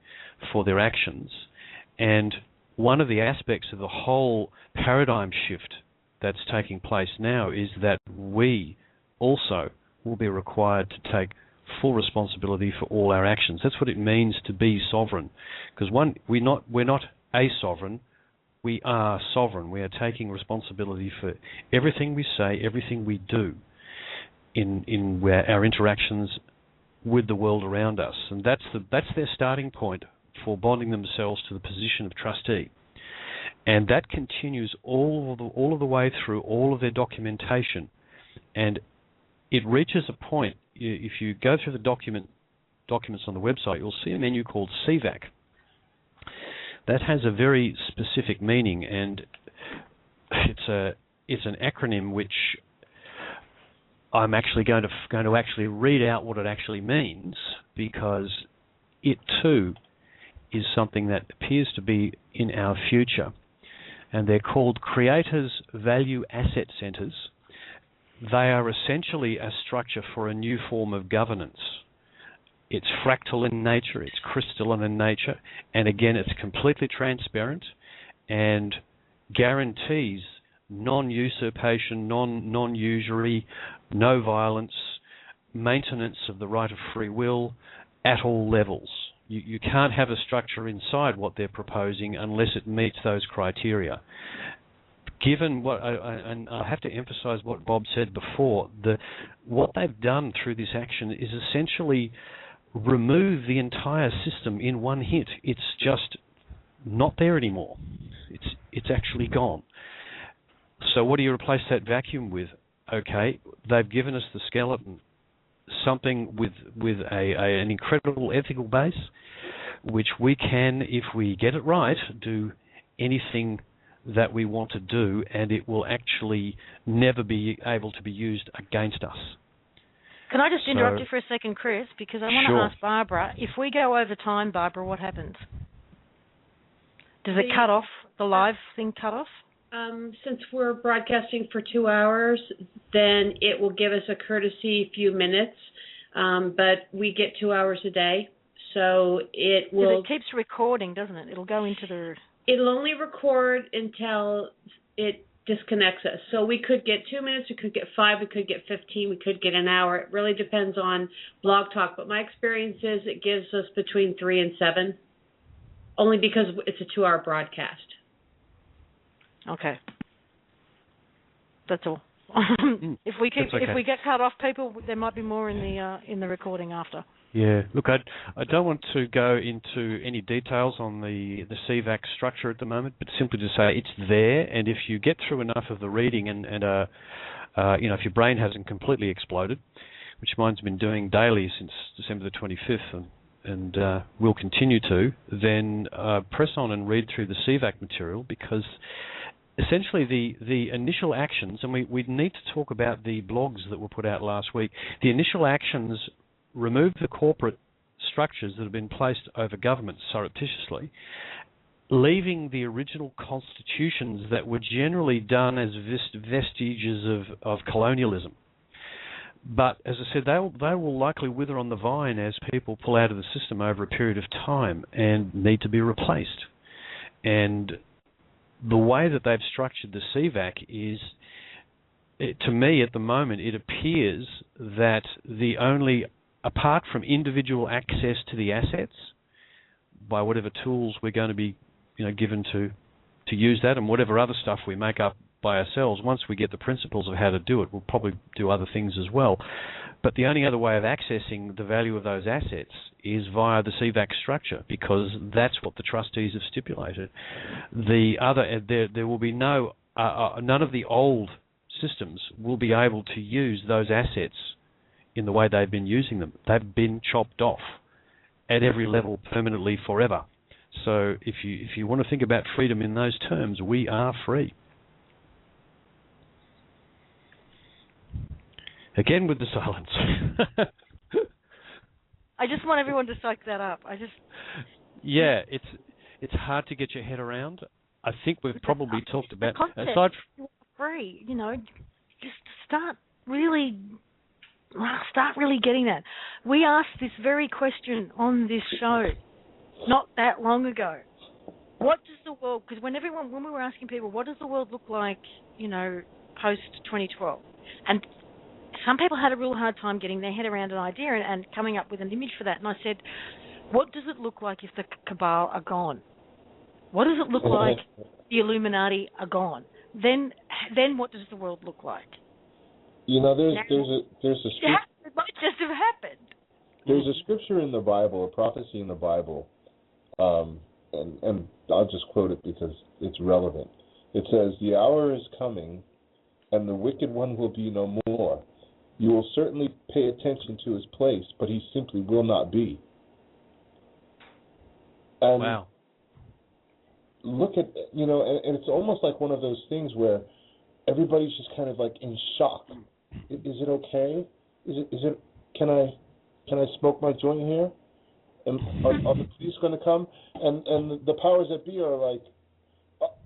for their actions. And one of the aspects of the whole paradigm shift that's taking place now is that we also will be required to take full responsibility for all our actions. That's what it means to be sovereign. Because we're not a sovereign, we are sovereign. We are taking responsibility for everything we say, everything we do in our interactions with the world around us. And that's their starting point for bonding themselves to the position of trustee. And that continues all of the way through all of their documentation. And it reaches a point, if you go through the documents on the website, you'll see a menu called CVAC. That has a very specific meaning, and it's an acronym which I'm actually going to actually read out what it actually means, because it too is something that appears to be in our future. And they're called Creators Value Asset Centres. They are essentially a structure for a new form of governance. It's fractal in nature, it's crystalline in nature, and again, it's completely transparent and guarantees non-usurpation, non-usury, no violence, maintenance of the right of free will at all levels. You can't have a structure inside what they're proposing unless it meets those criteria. Given what, and I have to emphasize what Bob said before, what they've done through this action is essentially remove the entire system in one hit. It's just not there anymore. It's actually gone. So what do you replace that vacuum with? Okay, they've given us the skeleton, something with an incredible ethical base, which we can, if we get it right, do anything that we want to do, and it will actually never be able to be used against us. Can I just interrupt you for a second, Chris? Because I want to ask Barbara, if we go over time, Barbara, what happens? Does it cut off, the live thing cut off? Since we're broadcasting for 2 hours, then it will give us a courtesy few minutes, but we get 2 hours a day, so it will... It keeps recording, doesn't it? It'll go into the... It'll only record until it disconnects us. So we could get 2 minutes, we could get 5, we could get 15, we could get an hour. It really depends on Blog Talk, but my experience is it gives us between 3 and 7, only because it's a 2-hour broadcast. Okay. That's all. If we get cut off, people, there might be more in the recording after. Yeah. Look, I don't want to go into any details on the CVAC structure at the moment, but simply to say it's there, and if you get through enough of the reading and if your brain hasn't completely exploded, which mine's been doing daily since December the 25th, and will continue to, then press on and read through the CVAC material, because essentially the initial actions, and we need to talk about the blogs that were put out last week, the initial actions remove the corporate structures that have been placed over government surreptitiously, leaving the original constitutions that were generally done as vestiges of colonialism. But as I said, they will likely wither on the vine as people pull out of the system over a period of time and need to be replaced. And the way that they've structured the CVAC is, to me at the moment, it appears that the only, apart from individual access to the assets, by whatever tools we're going to be given to use that, and whatever other stuff we make up by ourselves, once we get the principles of how to do it, we'll probably do other things as well. But the only other way of accessing the value of those assets is via the CVAC structure, because that's what the trustees have stipulated. The other, there will be none of the old systems will be able to use those assets in the way they've been using them. They've been chopped off at every level permanently forever. So if you want to think about freedom in those terms, we are free. Again with the silence. I just want everyone to soak that up. Yeah, it's hard to get your head around. I think we've probably talked about the aside from free. Just start really getting that. We asked this very question on this show not that long ago. What does the world? Because when we were asking people, what does the world look like, post 2012, and some people had a real hard time getting their head around an idea and coming up with an image for that. And I said, what does it look like if the Cabal are gone? What does it look like the Illuminati are gone? Then what does the world look like? There's a scripture. It might just have happened. There's a scripture in the Bible, a prophecy in the Bible, and I'll just quote it because it's relevant. It says, "The hour is coming, and the wicked one will be no more. You will certainly pay attention to his place, but he simply will not be." And wow. Look at, and it's almost like one of those things where everybody's just kind of like in shock. Is it okay? Is it? Can I smoke my joint here? And are the police going to come? And the powers that be are like,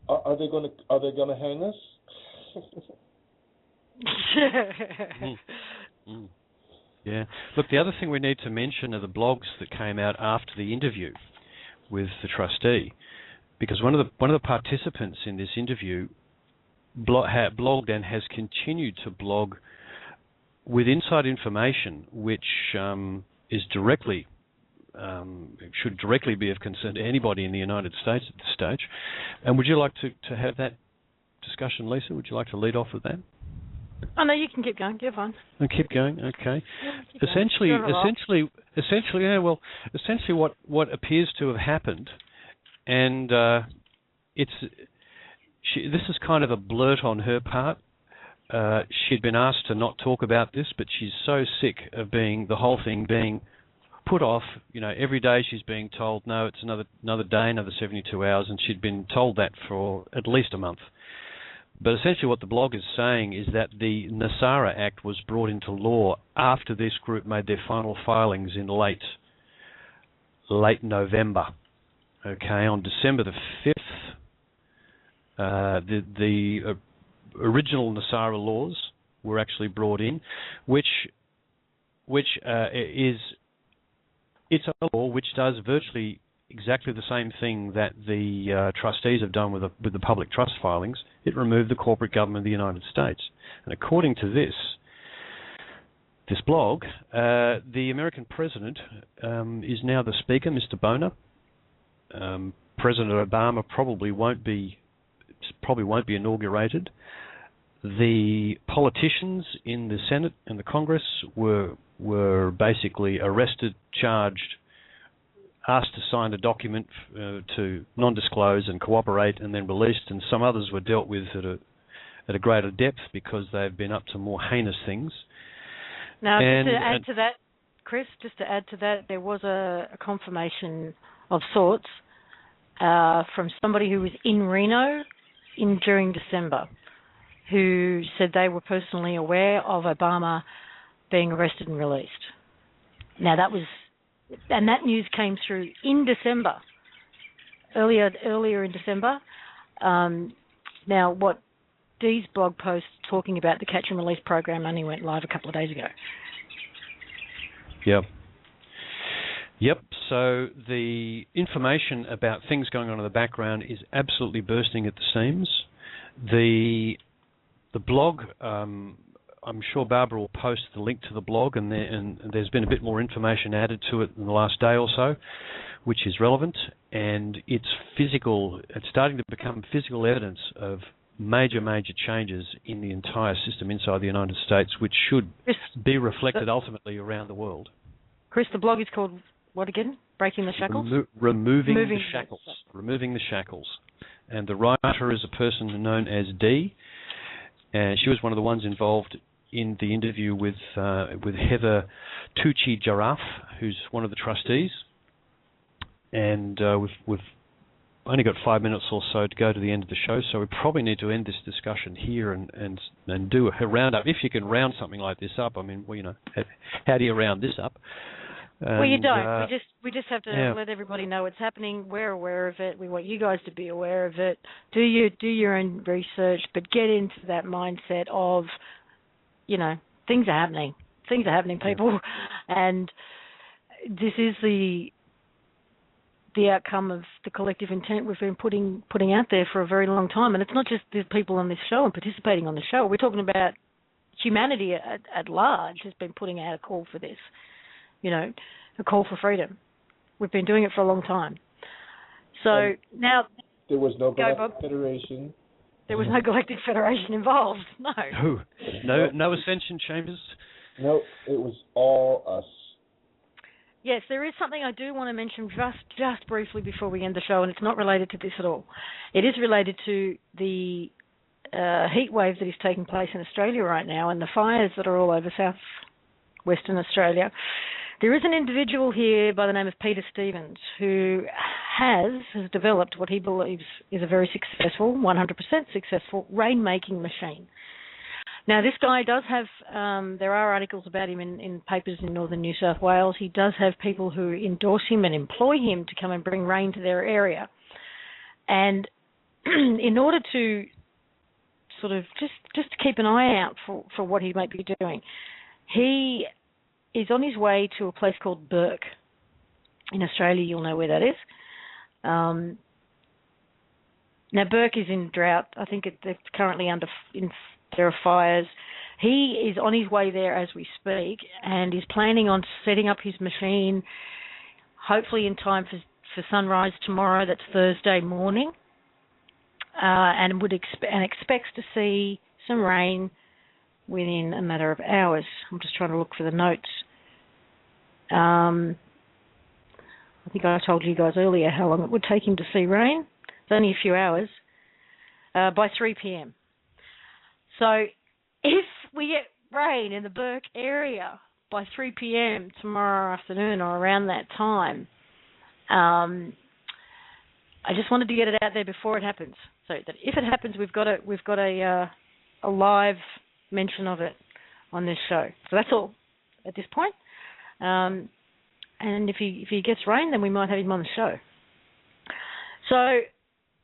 are they going to hang us? Yeah. Look, the other thing we need to mention are the blogs that came out after the interview with the trustee, because one of the participants in this interview blogged and has continued to blog with inside information, which is directly should directly be of concern to anybody in the United States at this stage. And would you like to have that discussion, Lisa? Would you like to lead off with that? Oh no, you can keep going. You're fine. And keep going. Okay. Keep going. Essentially, what appears to have happened, and this is kind of a blurt on her part. She'd been asked to not talk about this, but she's so sick of the whole thing being put off. Every day she's being told, no, it's another day, another 72 hours, and she'd been told that for at least a month. But essentially what the blog is saying is that the Nasara Act was brought into law after this group made their final filings in late November. Okay, on December the 5th, the original Nasara laws were actually brought in, which is it's a law which does virtually exactly the same thing that the trustees have done with the public trust filings. It removed the corporate government of the United States. And according to this blog, the American president is now the speaker, Mr. Boner. President Obama probably won't be inaugurated. The politicians in the Senate and the Congress were basically arrested, charged, asked to sign a document to non-disclose and cooperate, and then released, and some others were dealt with at a greater depth because they've been up to more heinous things. Now, just to add to that, Chris, there was a confirmation of sorts from somebody who was in Reno during December, who said they were personally aware of Obama being arrested and released. Now that news came through in December, earlier in December. Now, what Dee's blog post talking about the catch and release program only went live a couple of days ago. Yep. So the information about things going on in the background is absolutely bursting at the seams. The blog, I'm sure Barbara will post the link to the blog, and there's been a bit more information added to it in the last day or so, which is relevant, and it's physical. It's starting to become physical evidence of major changes in the entire system inside the United States, which should be reflected ultimately around the world. Chris, the blog is called what again? Breaking the Shackles? Removing the Shackles. Removing the Shackles. And the writer is a person known as Dee, and she was one of the ones involved in the interview with Heather Tucci-Giraffe, who's one of the trustees. And we've only got 5 minutes or so to go to the end of the show, so we probably need to end this discussion here and do a roundup. If you can round something like this up, I mean, well, how do you round this up? Well, you don't. We just have to let everybody know what's happening. We're aware of it. We want you guys to be aware of it. Do your own research, but get into that mindset of, things are happening. Things are happening, people, and this is the outcome of the collective intent we've been putting out there for a very long time. And it's not just the people on this show and participating on the show. We're talking about humanity at large has been putting out a call for this. A call for freedom. We've been doing it for a long time. So now... There was no Galactic Federation. There was no Galactic Federation involved, no. No Ascension Chambers? No, it was all us. Yes, there is something I do want to mention just briefly before we end the show, and it's not related to this at all. It is related to the heat wave that is taking place in Australia right now and the fires that are all over south-western Australia. There is an individual here by the name of Peter Stevens who has developed what he believes is a very successful, 100% successful rainmaking machine. Now, this guy does have, there are articles about him in papers in northern New South Wales. He does have people who endorse him and employ him to come and bring rain to their area. And in order to sort of just to keep an eye out for what he might be doing, he is on his way to a place called Burke. In Australia, you'll know where that is. Now, Burke is in drought. I think it's currently there are fires. He is on his way there as we speak and is planning on setting up his machine, hopefully in time for sunrise tomorrow. That's Thursday morning, and expects to see some rain within a matter of hours. I'm just trying to look for the notes. I think I told you guys earlier how long it would take him to see rain. It's only a few hours, by 3 p.m. So if we get rain in the Burke area by 3 p.m. tomorrow afternoon or around that time, I just wanted to get it out there before it happens, so that if it happens, we've got a live mention of it on this show. So that's all at this point. And if he gets rain, then we might have him on the show. So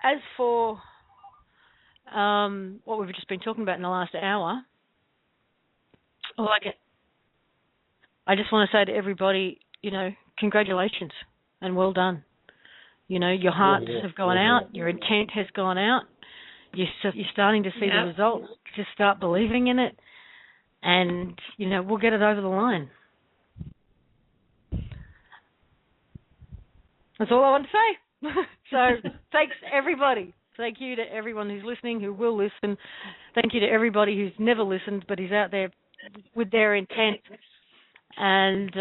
as for what we've just been talking about in the last hour, I just want to say to everybody, congratulations and well done. Your hearts have gone out, your intent has gone out. You're starting to see the results. Just start believing in it, and we'll get it over the line. That's all I want to say. So thanks everybody. Thank you to everyone who's listening, who will listen. Thank you to everybody who's never listened but is out there with their intent. And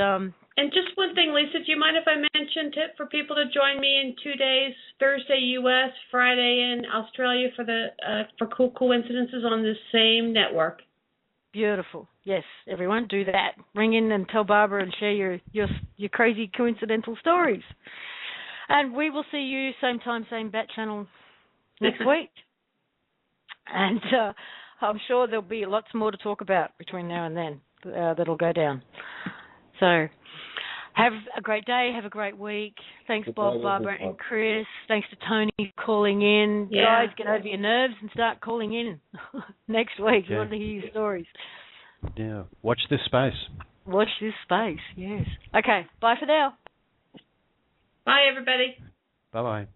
just one thing, Lisa, do you mind if I mentioned it for people to join me in 2 days, Thursday U.S., Friday in Australia for cool coincidences on this same network? Beautiful. Yes, everyone, do that. Ring in and tell Barbara and share your crazy coincidental stories. And we will see you same time, same bat channel next week. And I'm sure there'll be lots more to talk about between now and then that'll go down. So Have a great day. Have a great week. Thanks, Bob, Barbara, and Chris. Thanks to Tony for calling in. Yeah. Guys, get over your nerves and start calling in next week. We want to hear your stories. Yeah. Watch this space. Watch this space, yes. Okay, bye for now. Bye, everybody. Bye-bye.